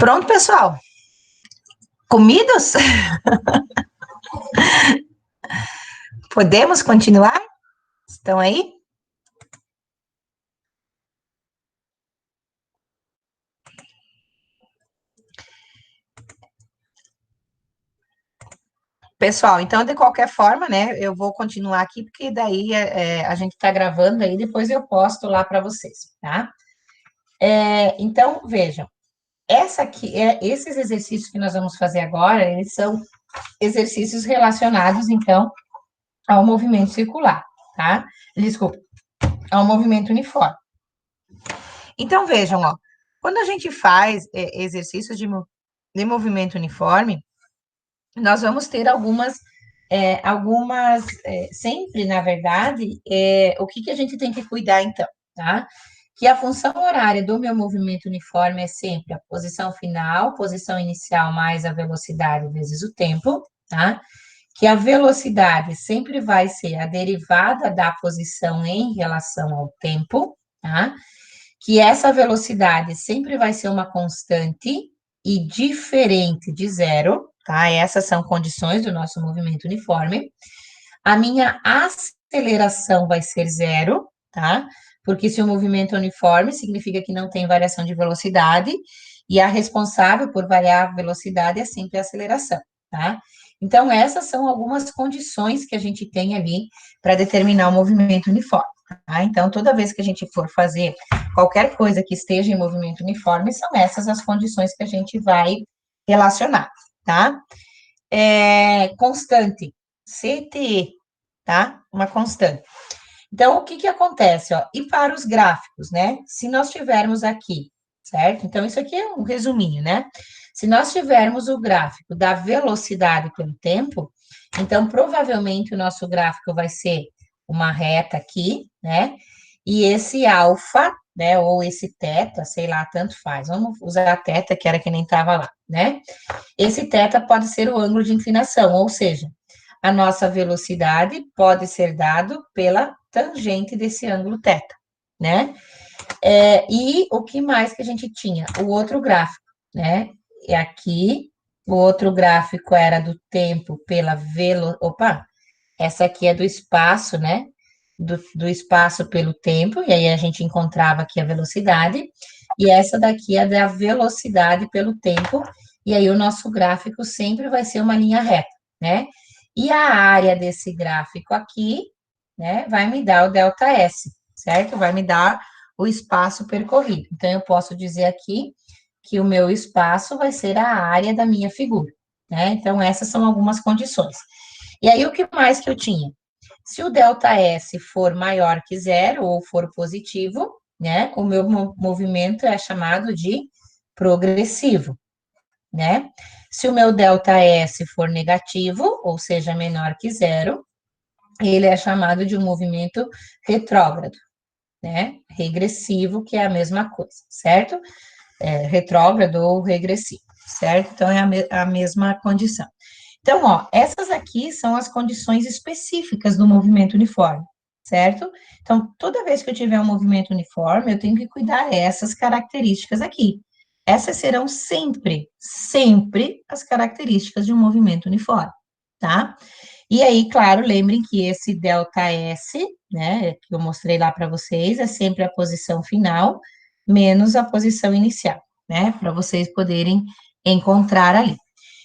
Pronto, pessoal? Comidos? Podemos continuar? Estão aí? Pessoal, então, de qualquer forma, né, eu vou continuar aqui, porque daí a gente está gravando aí, depois eu posto lá para vocês, tá? Então, vejam, esses exercícios que nós vamos fazer agora, eles são exercícios relacionados, então, ao movimento circular, tá? Desculpa, ao movimento uniforme. Então, vejam, ó, quando a gente faz exercícios de movimento uniforme, nós vamos ter sempre, na verdade, o que a gente tem que cuidar, então, tá? Que a função horária do meu movimento uniforme é sempre a posição final, posição inicial mais a velocidade vezes o tempo, tá? Que a velocidade sempre vai ser a derivada da posição em relação ao tempo, tá? Que essa velocidade sempre vai ser uma constante e diferente de zero, tá? Essas são condições do nosso movimento uniforme. A minha aceleração vai ser zero, tá? Porque se o movimento é uniforme, significa que não tem variação de velocidade, e a responsável por variar a velocidade é sempre a aceleração, tá? Então, essas são algumas condições que a gente tem ali para determinar o movimento uniforme, tá? Então, toda vez que a gente for fazer qualquer coisa que esteja em movimento uniforme, são essas as condições que a gente vai relacionar, tá? Constante, CTE, tá? Uma constante. Então, o que acontece, ó? E para os gráficos, né? Se nós tivermos aqui, certo? Então, isso aqui é um resuminho, né? Se nós tivermos o gráfico da velocidade pelo tempo, então, provavelmente, o nosso gráfico vai ser uma reta aqui, né? E esse alfa, né? Ou esse teta, sei lá, tanto faz. Vamos usar a teta, que era que nem estava lá, né? Esse teta pode ser o ângulo de inclinação, ou seja, a nossa velocidade pode ser dado pela tangente desse ângulo teta, né? E o que mais que a gente tinha? O outro gráfico, né? E aqui, o outro gráfico era do tempo pela velocidade. Opa, essa aqui é do espaço, né? Do espaço pelo tempo, e aí a gente encontrava aqui a velocidade, e essa daqui é da velocidade pelo tempo, e aí o nosso gráfico sempre vai ser uma linha reta, né? E a área desse gráfico aqui, né, vai me dar o ΔS, certo? Vai me dar o espaço percorrido. Então, eu posso dizer aqui que o meu espaço vai ser a área da minha figura, né? Então, essas são algumas condições. E aí, o que mais que eu tinha? Se o ΔS for maior que zero ou for positivo, né, o meu movimento é chamado de progressivo, né? Se o meu ΔS for negativo, ou seja, menor que zero, ele é chamado de um movimento retrógrado, né? Regressivo, que é a mesma coisa, certo? Retrógrado ou regressivo, certo? Então, é a mesma condição. Então, ó, essas aqui são as condições específicas do movimento uniforme, certo? Então, toda vez que eu tiver um movimento uniforme, eu tenho que cuidar dessas características aqui. Essas serão sempre, sempre as características de um movimento uniforme, tá? E aí, claro, lembrem que esse ΔS, né, que eu mostrei lá para vocês, é sempre a posição final menos a posição inicial, né, para vocês poderem encontrar ali.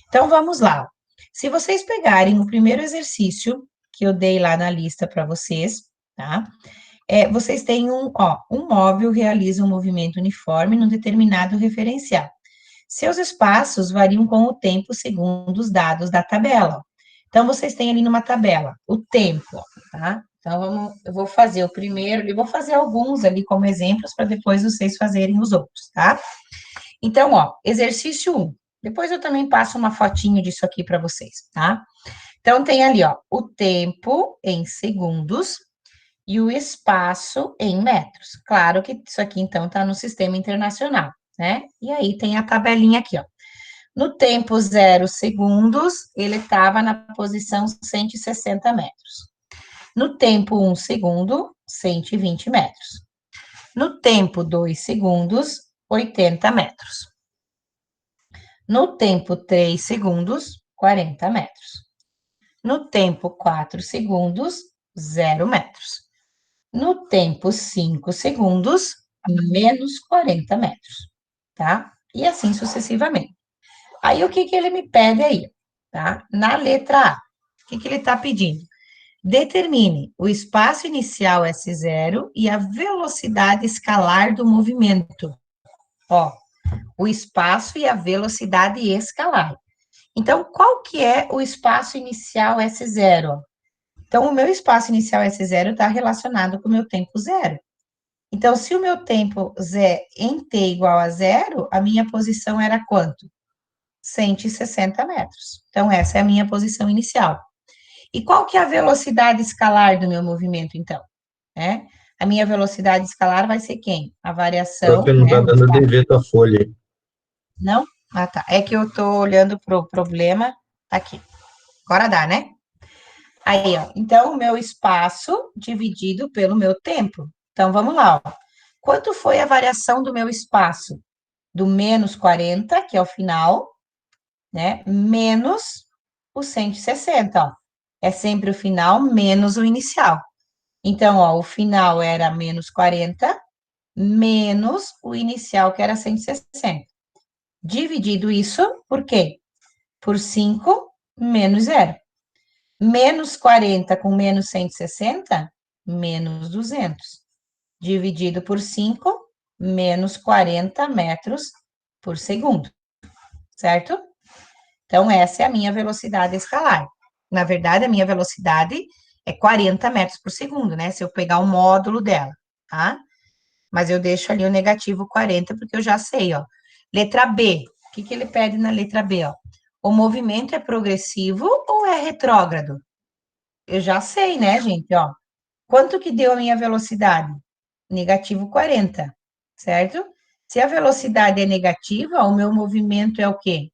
Então, vamos lá. Se vocês pegarem o primeiro exercício que eu dei lá na lista para vocês, tá? Vocês têm um móvel realiza um movimento uniforme num determinado referencial. Seus espaços variam com o tempo segundo os dados da tabela. Então, vocês têm ali numa tabela o tempo, tá? Então, eu vou fazer o primeiro, e vou fazer alguns ali como exemplos para depois vocês fazerem os outros, tá? Então, ó, exercício 1. Depois eu também passo uma fotinho disso aqui para vocês, tá? Então, tem ali, ó, o tempo em segundos e o espaço em metros. Claro que isso aqui, então, está no sistema internacional, né? E aí tem a tabelinha aqui, ó. No tempo 0 segundos, ele estava na posição 160 metros. No tempo 1 segundo, 120 metros. No tempo 2 segundos, 80 metros. No tempo 3 segundos, 40 metros. No tempo 4 segundos, 0 metros. No tempo 5 segundos, menos 40 metros, tá? E assim sucessivamente. Aí, o que que ele me pede aí, tá? Na letra A, o que que ele está pedindo? Determine o espaço inicial S0 e a velocidade escalar do movimento. Ó, o espaço e a velocidade escalar. Então, qual que é o espaço inicial S0? Então, o meu espaço inicial S0 está relacionado com o meu tempo zero. Então, se o meu tempo em t igual a zero, a minha posição era quanto? 160 metros. Então, essa é a minha posição inicial. E qual que é a velocidade escalar do meu movimento, então? Né? A minha velocidade escalar vai ser quem? A variação, Prof, não né? tá dando dever tua folha aí. Não? Ah, tá. É que eu estou olhando para o problema aqui. Agora dá, né? Aí, ó. Então, o meu espaço dividido pelo meu tempo. Então, vamos lá, ó. Quanto foi a variação do meu espaço? Do menos 40, que é o final, né? Menos o 160, ó. É sempre o final menos o inicial. Então, ó, o final era menos 40, menos o inicial, que era 160. Dividido isso por quê? Por 5 menos zero. Menos 40 com menos 160, menos 200. Dividido por 5, menos 40 metros por segundo, certo? Então, essa é a minha velocidade escalar. Na verdade, a minha velocidade é 40 metros por segundo, né? Se eu pegar o módulo dela, tá? Mas eu deixo ali o negativo 40, porque eu já sei, ó. Letra B, o que que ele pede na letra B, ó? O movimento é progressivo ou é retrógrado? Eu já sei, né, gente, ó. Quanto que deu a minha velocidade? Negativo 40, certo? Se a velocidade é negativa, o meu movimento é o quê?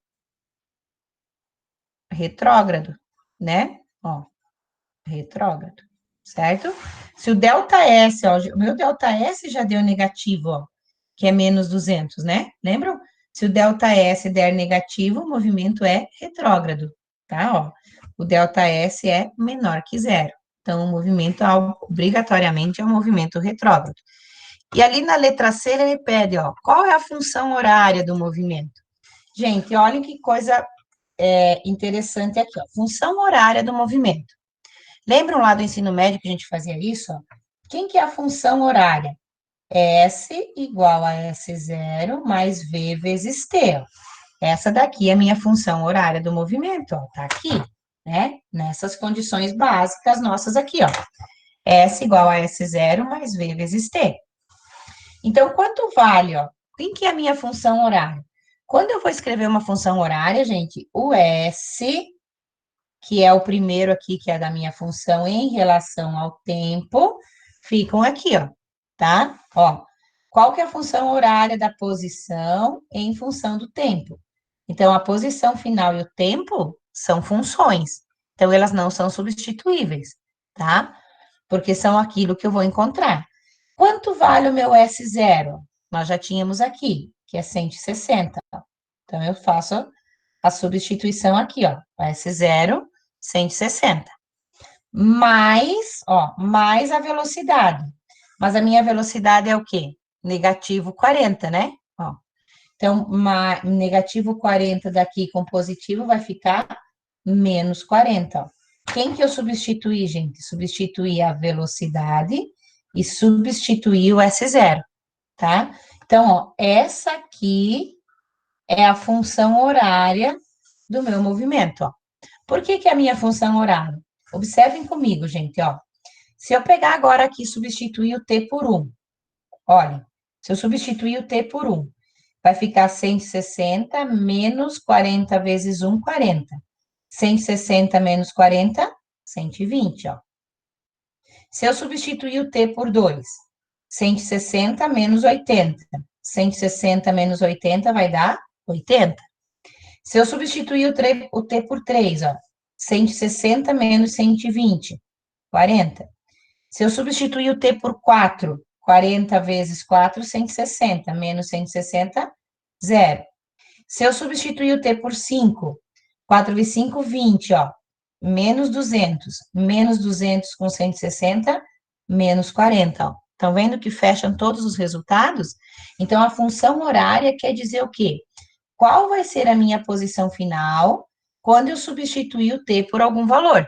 Retrógrado, né? Ó, retrógrado, certo? Se o ΔS, ó, o meu ΔS já deu negativo, ó, que é menos 200, né? Lembram? Se o ΔS der negativo, o movimento é retrógrado, tá? Ó, o ΔS é menor que zero. Então, o movimento, obrigatoriamente, é um movimento retrógrado. E ali na letra C, ele pede, ó, qual é a função horária do movimento? Gente, olhem que coisa interessante aqui, ó. Função horária do movimento. Lembram lá do ensino médio que a gente fazia isso? Ó? Quem que é a função horária? S igual a S0 mais V vezes T. Ó. Essa daqui é a minha função horária do movimento, ó. Tá aqui, né? Nessas condições básicas nossas aqui, ó. S igual a S0 mais V vezes T. Então, quanto vale, ó? Quem que é a minha função horária? Quando eu vou escrever uma função horária, gente, o S, que é o primeiro aqui, que é da minha função em relação ao tempo, ficam aqui, ó, tá? Ó, qual que é a função horária da posição em função do tempo? Então, a posição final e o tempo são funções. Então, elas não são substituíveis, tá? Porque são aquilo que eu vou encontrar. Quanto vale o meu S0? Nós já tínhamos aqui, que é 160. Então, eu faço a substituição aqui, ó. S0, 160. Mais, ó, mais a velocidade. Mas a minha velocidade é o quê? Negativo 40, né? Ó. Então, negativo 40 daqui com positivo vai ficar menos 40, ó. Quem que eu substituí, gente? Substituí a velocidade e substituí o S0, tá? Então, ó, essa aqui é a função horária do meu movimento, ó. Por que que é a minha função horária? Observem comigo, gente, ó. Se eu pegar agora aqui e substituir o T por 1, olha, se eu substituir o T por 1, vai ficar 160 menos 40 vezes 1, 40. 160 menos 40, 120, ó. Se eu substituir o T por 2, 160 menos 80. 160 menos 80 vai dar 80. Se eu substituir o T por 3, ó, 160 menos 120, 40. Se eu substituir o T por 4, 40 vezes 4, 160, menos 160, 0. Se eu substituir o t por 5, 4 vezes 5, 20, ó. Menos 200. Menos 200 com 160, menos 40, ó. Estão vendo que fecham todos os resultados? Então, a função horária quer dizer o quê? Qual vai ser a minha posição final quando eu substituir o t por algum valor,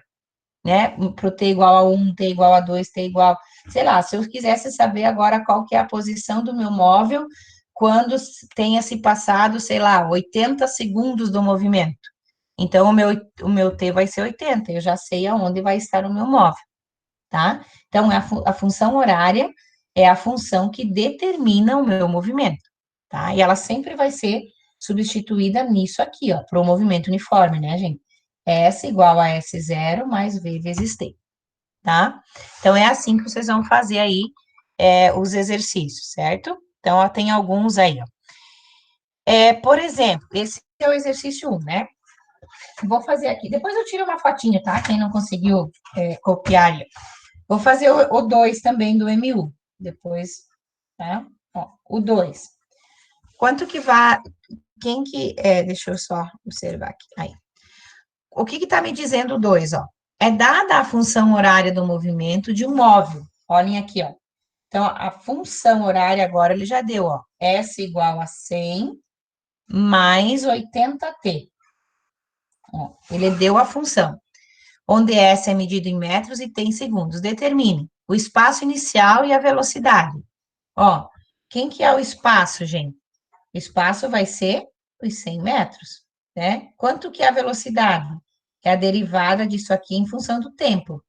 né? Para o t igual a 1, t igual a 2, t igual... Sei lá, se eu quisesse saber agora qual que é a posição do meu móvel quando tenha se passado, sei lá, 80 segundos do movimento. Então, o meu t vai ser 80, eu já sei aonde vai estar o meu móvel, tá? Então, a função horária é a função que determina o meu movimento, tá? E ela sempre vai ser substituída nisso aqui, ó, para o movimento uniforme, né, gente? S igual a S0 mais V vezes T, tá? Então, é assim que vocês vão fazer aí os exercícios, certo? Então, ó, tem alguns aí, ó. Por exemplo, esse é o exercício 1, né? Vou fazer aqui, depois eu tiro uma fotinha, tá? Quem não conseguiu copiar aí. Vou fazer o 2 também do MU, depois, tá? Ó, o 2. Quanto que vai... Quem que... deixa eu só observar aqui. Aí. O que está me dizendo o 2, ó? É dada a função horária do movimento de um móvel. Olhem aqui, ó. Então, a função horária agora ele já deu, ó. S igual a 100 mais 80t. Ó, ele deu a função. Onde S é medido em metros e T em segundos. Determine o espaço inicial e a velocidade. Ó, quem que é o espaço, gente? O espaço vai ser os 100 metros, né? Quanto que é a velocidade? É a derivada disso aqui em função do tempo.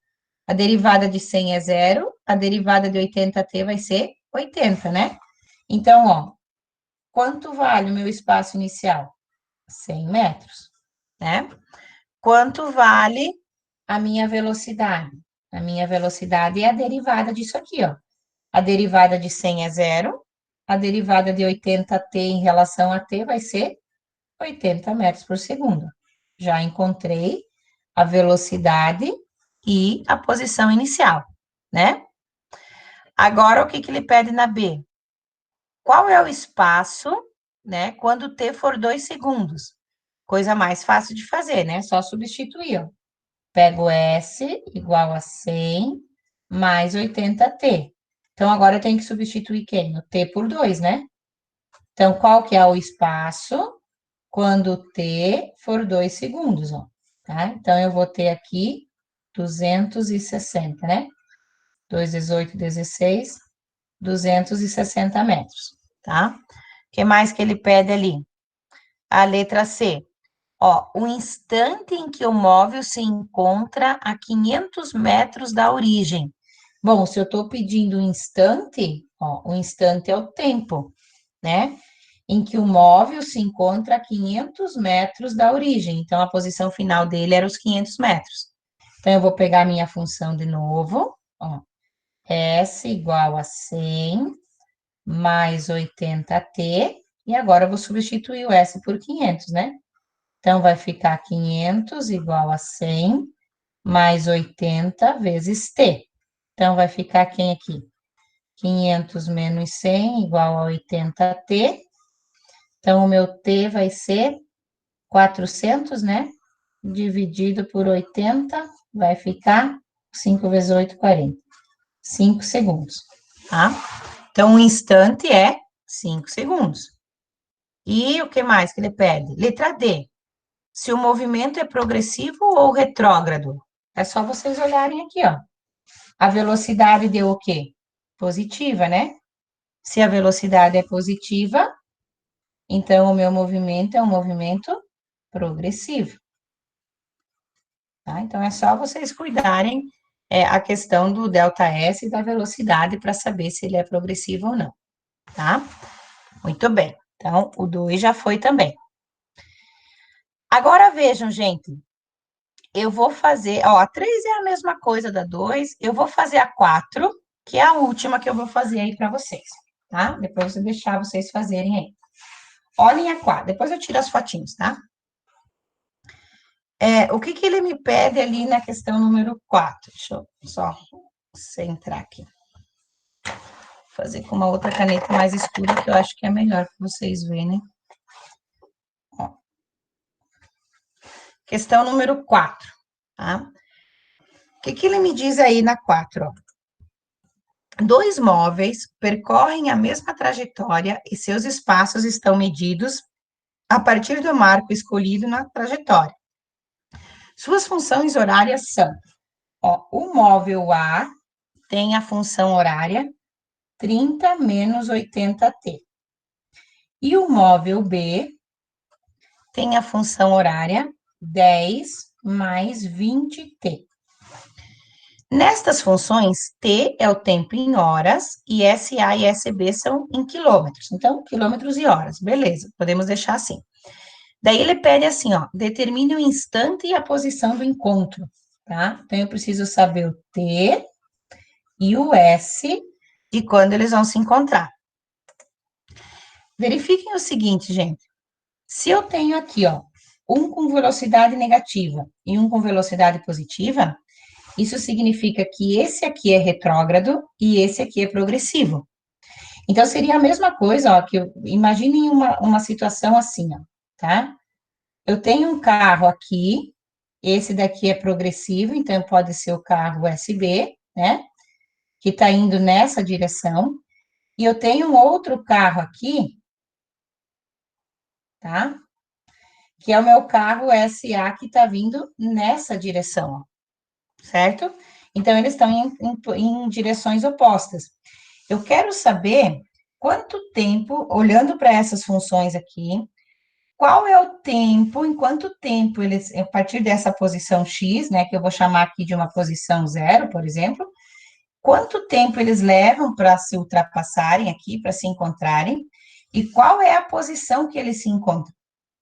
A derivada de 100 é 0, a derivada de 80t vai ser 80, né? Então, ó, quanto vale o meu espaço inicial? 100 metros, né? Quanto vale a minha velocidade? A minha velocidade é a derivada disso aqui, ó. A derivada de 100 é 0, a derivada de 80t em relação a t vai ser 80 metros por segundo. Já encontrei a velocidade e a posição inicial, né? Agora, o que que ele pede na B? Qual é o espaço, né, quando t for 2 segundos? Coisa mais fácil de fazer, né? Só substituir, ó. Pego S igual a 100 mais 80t. Então, agora eu tenho que substituir quem? O t por 2, né? Então, qual que é o espaço quando t for 2 segundos, ó? Tá? Então, eu vou ter aqui 260, né? 2 vezes 8, 16, 260 metros, tá? O que mais que ele pede ali? A letra C. Ó, o instante em que o móvel se encontra a 500 metros da origem. Bom, se eu estou pedindo um instante, ó, o instante é o tempo, né? Em que o móvel se encontra a 500 metros da origem. Então, a posição final dele era os 500 metros. Então, eu vou pegar a minha função de novo, ó. S igual a 100 mais 80t, e agora eu vou substituir o S por 500, né? Então, vai ficar 500 igual a 100 mais 80 vezes t. Então, vai ficar quem aqui? 500 menos 100 igual a 80t. Então, o meu t vai ser 400, né? Dividido por 80, vai ficar 5 vezes 8, 40. 5 segundos, tá? Então, um instante é 5 segundos. E o que mais que ele pede? Letra D. Se o movimento é progressivo ou retrógrado. É só vocês olharem aqui, ó. A velocidade deu o quê? Positiva, né? Se a velocidade é positiva, então o meu movimento é um movimento progressivo. Tá? Então, é só vocês cuidarem a questão do ΔS e da velocidade para saber se ele é progressivo ou não, tá? Muito bem. Então, o 2 já foi também. Agora, vejam, gente. Eu vou fazer... Ó, a 3 é a mesma coisa da 2. Eu vou fazer a 4, que é a última que eu vou fazer aí para vocês, tá? Depois eu vou deixar vocês fazerem aí. Olhem a 4. Depois eu tiro as fotinhos, tá? O que que ele me pede ali na questão número 4? Deixa eu só centrar aqui. Vou fazer com uma outra caneta mais escura, que eu acho que é melhor para vocês verem. Questão número 4, tá? O que ele me diz aí na 4, ó? Dois móveis percorrem a mesma trajetória e seus espaços estão medidos a partir do marco escolhido na trajetória. Suas funções horárias são, ó, o móvel A tem a função horária 30 menos 80t. E o móvel B tem a função horária 10 mais 20t. Nestas funções, T é o tempo em horas e SA e SB são em quilômetros. Então, quilômetros e horas, beleza, podemos deixar assim. Daí ele pede assim, ó, determine o instante e a posição do encontro, tá? Então, eu preciso saber o T e o S de quando eles vão se encontrar. Verifiquem o seguinte, gente. Se eu tenho aqui, ó, um com velocidade negativa e um com velocidade positiva, isso significa que esse aqui é retrógrado e esse aqui é progressivo. Então, seria a mesma coisa, ó, que imaginem uma situação assim, ó, tá? Eu tenho um carro aqui, esse daqui é progressivo, então pode ser o carro SB, né? Que tá indo nessa direção. E eu tenho um outro carro aqui, tá? Que é o meu carro SA que tá vindo nessa direção, ó, certo? Então, eles estão em direções opostas. Eu quero saber quanto tempo, olhando para essas funções aqui, qual é o tempo, em quanto tempo eles, a partir dessa posição X, né, que eu vou chamar aqui de uma posição zero, por exemplo, quanto tempo eles levam para se ultrapassarem aqui, para se encontrarem, e qual é a posição que eles se encontram,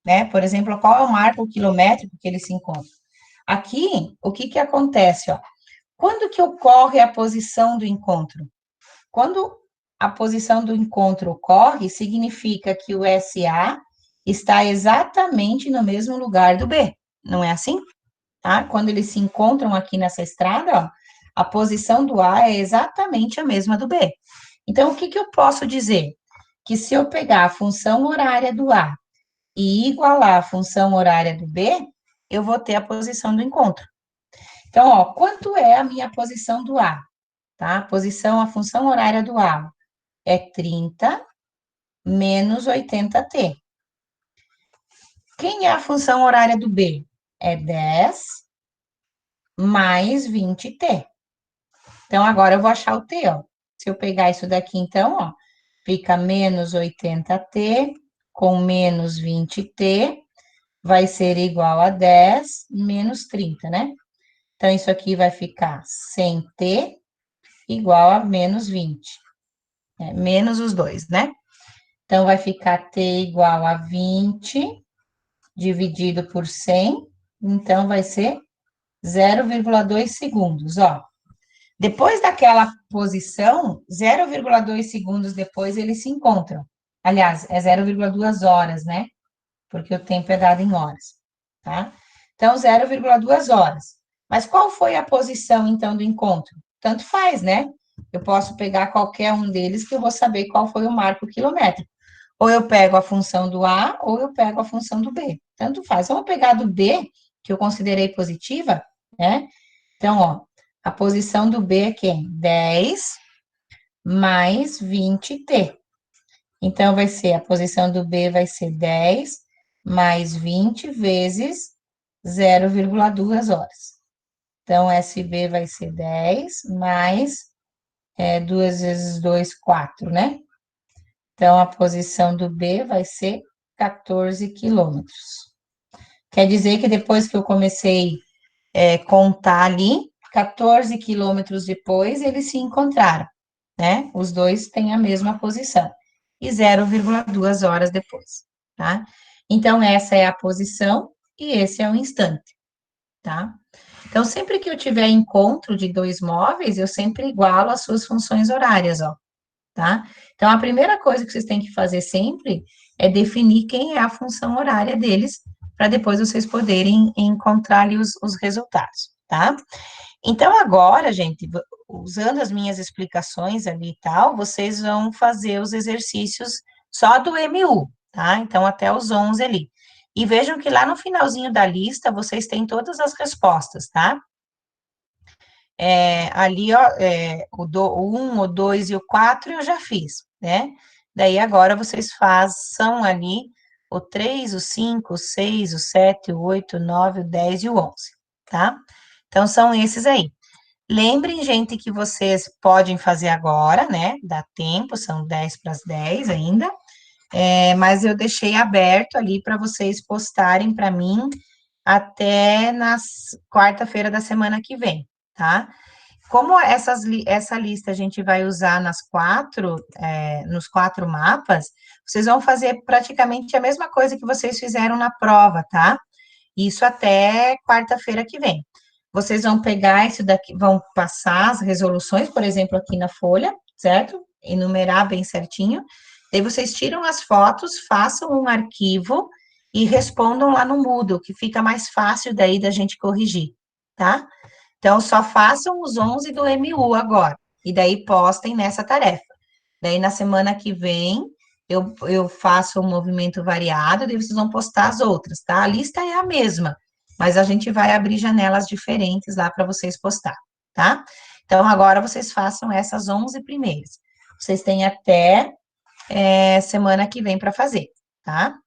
né? Por exemplo, qual é o marco quilométrico que eles se encontram. Aqui, o que que acontece, ó? Quando que ocorre a posição do encontro? Quando a posição do encontro ocorre, significa que o SA está exatamente no mesmo lugar do B, não é assim? Tá? Quando eles se encontram aqui nessa estrada, ó, a posição do A é exatamente a mesma do B. Então, o que que eu posso dizer? Que se eu pegar a função horária do A e igualar a função horária do B, eu vou ter a posição do encontro. Então, ó, quanto é a minha posição do A? Tá? A função horária do A é 30 menos 80t. Quem é a função horária do B? É 10 mais 20t. Então, agora eu vou achar o t, ó. Se eu pegar isso daqui, então, ó, fica menos 80t com menos 20t, vai ser igual a 10 menos 30, né? Então, isso aqui vai ficar 100t igual a menos 20. Menos os dois, né? Então, vai ficar t igual a 20 dividido por 100, então vai ser 0,2 segundos, ó. Depois daquela posição, 0,2 segundos depois eles se encontram. Aliás, é 0,2 horas, né? Porque o tempo é dado em horas, tá? Então, 0,2 horas. Mas qual foi a posição, então, do encontro? Tanto faz, né? Eu posso pegar qualquer um deles que eu vou saber qual foi o marco quilométrico. Ou eu pego a função do A, ou eu pego a função do B. Tanto faz. Vamos pegar do B, que eu considerei positiva, né? Então, ó, a posição do B é quem? 10 mais 20t. Então, vai ser, a posição do B vai ser 10 mais 20 vezes 0,2 horas. Então, SB vai ser 10 mais 2 vezes 2, 4, né? Então, a posição do B vai ser 14 quilômetros. Quer dizer que depois que eu comecei contar ali, 14 quilômetros depois, eles se encontraram, né? Os dois têm a mesma posição. E 0,2 horas depois, tá? Então, essa é a posição e esse é o instante, tá? Então, sempre que eu tiver encontro de dois móveis, eu sempre igualo as suas funções horárias, ó, tá? Então, a primeira coisa que vocês têm que fazer sempre é definir quem é a função horária deles, para depois vocês poderem encontrar ali os resultados, tá? Então, agora, gente, usando as minhas explicações ali e tal, vocês vão fazer os exercícios só do MU, tá? Então, até os 11 ali. E vejam que lá no finalzinho da lista, vocês têm todas as respostas, tá? Ali, ó, o 1, o 2 e o 4 eu já fiz, né? Daí agora vocês façam ali o 3, o 5, o 6, o 7, o 8, o 9, o 10 e o 11, tá? Então, são esses aí. Lembrem, gente, que vocês podem fazer agora, né? Dá tempo, são 10 para as 10 ainda. Mas eu deixei aberto ali para vocês postarem para mim até na quarta-feira da semana que vem, tá? Como essa lista a gente vai usar nos 4 mapas, vocês vão fazer praticamente a mesma coisa que vocês fizeram na prova, tá? Isso até quarta-feira que vem. Vocês vão pegar isso daqui, vão passar as resoluções, por exemplo, aqui na folha, certo? Enumerar bem certinho. Daí vocês tiram as fotos, façam um arquivo e respondam lá no Moodle, que fica mais fácil daí da gente corrigir, tá? Então, só façam os 11 do MU agora, e daí postem nessa tarefa. Daí, na semana que vem, eu faço um movimento variado, daí vocês vão postar as outras, tá? A lista é a mesma, mas a gente vai abrir janelas diferentes lá para vocês postar, tá? Então, agora vocês façam essas 11 primeiras. Vocês têm até semana que vem para fazer, tá?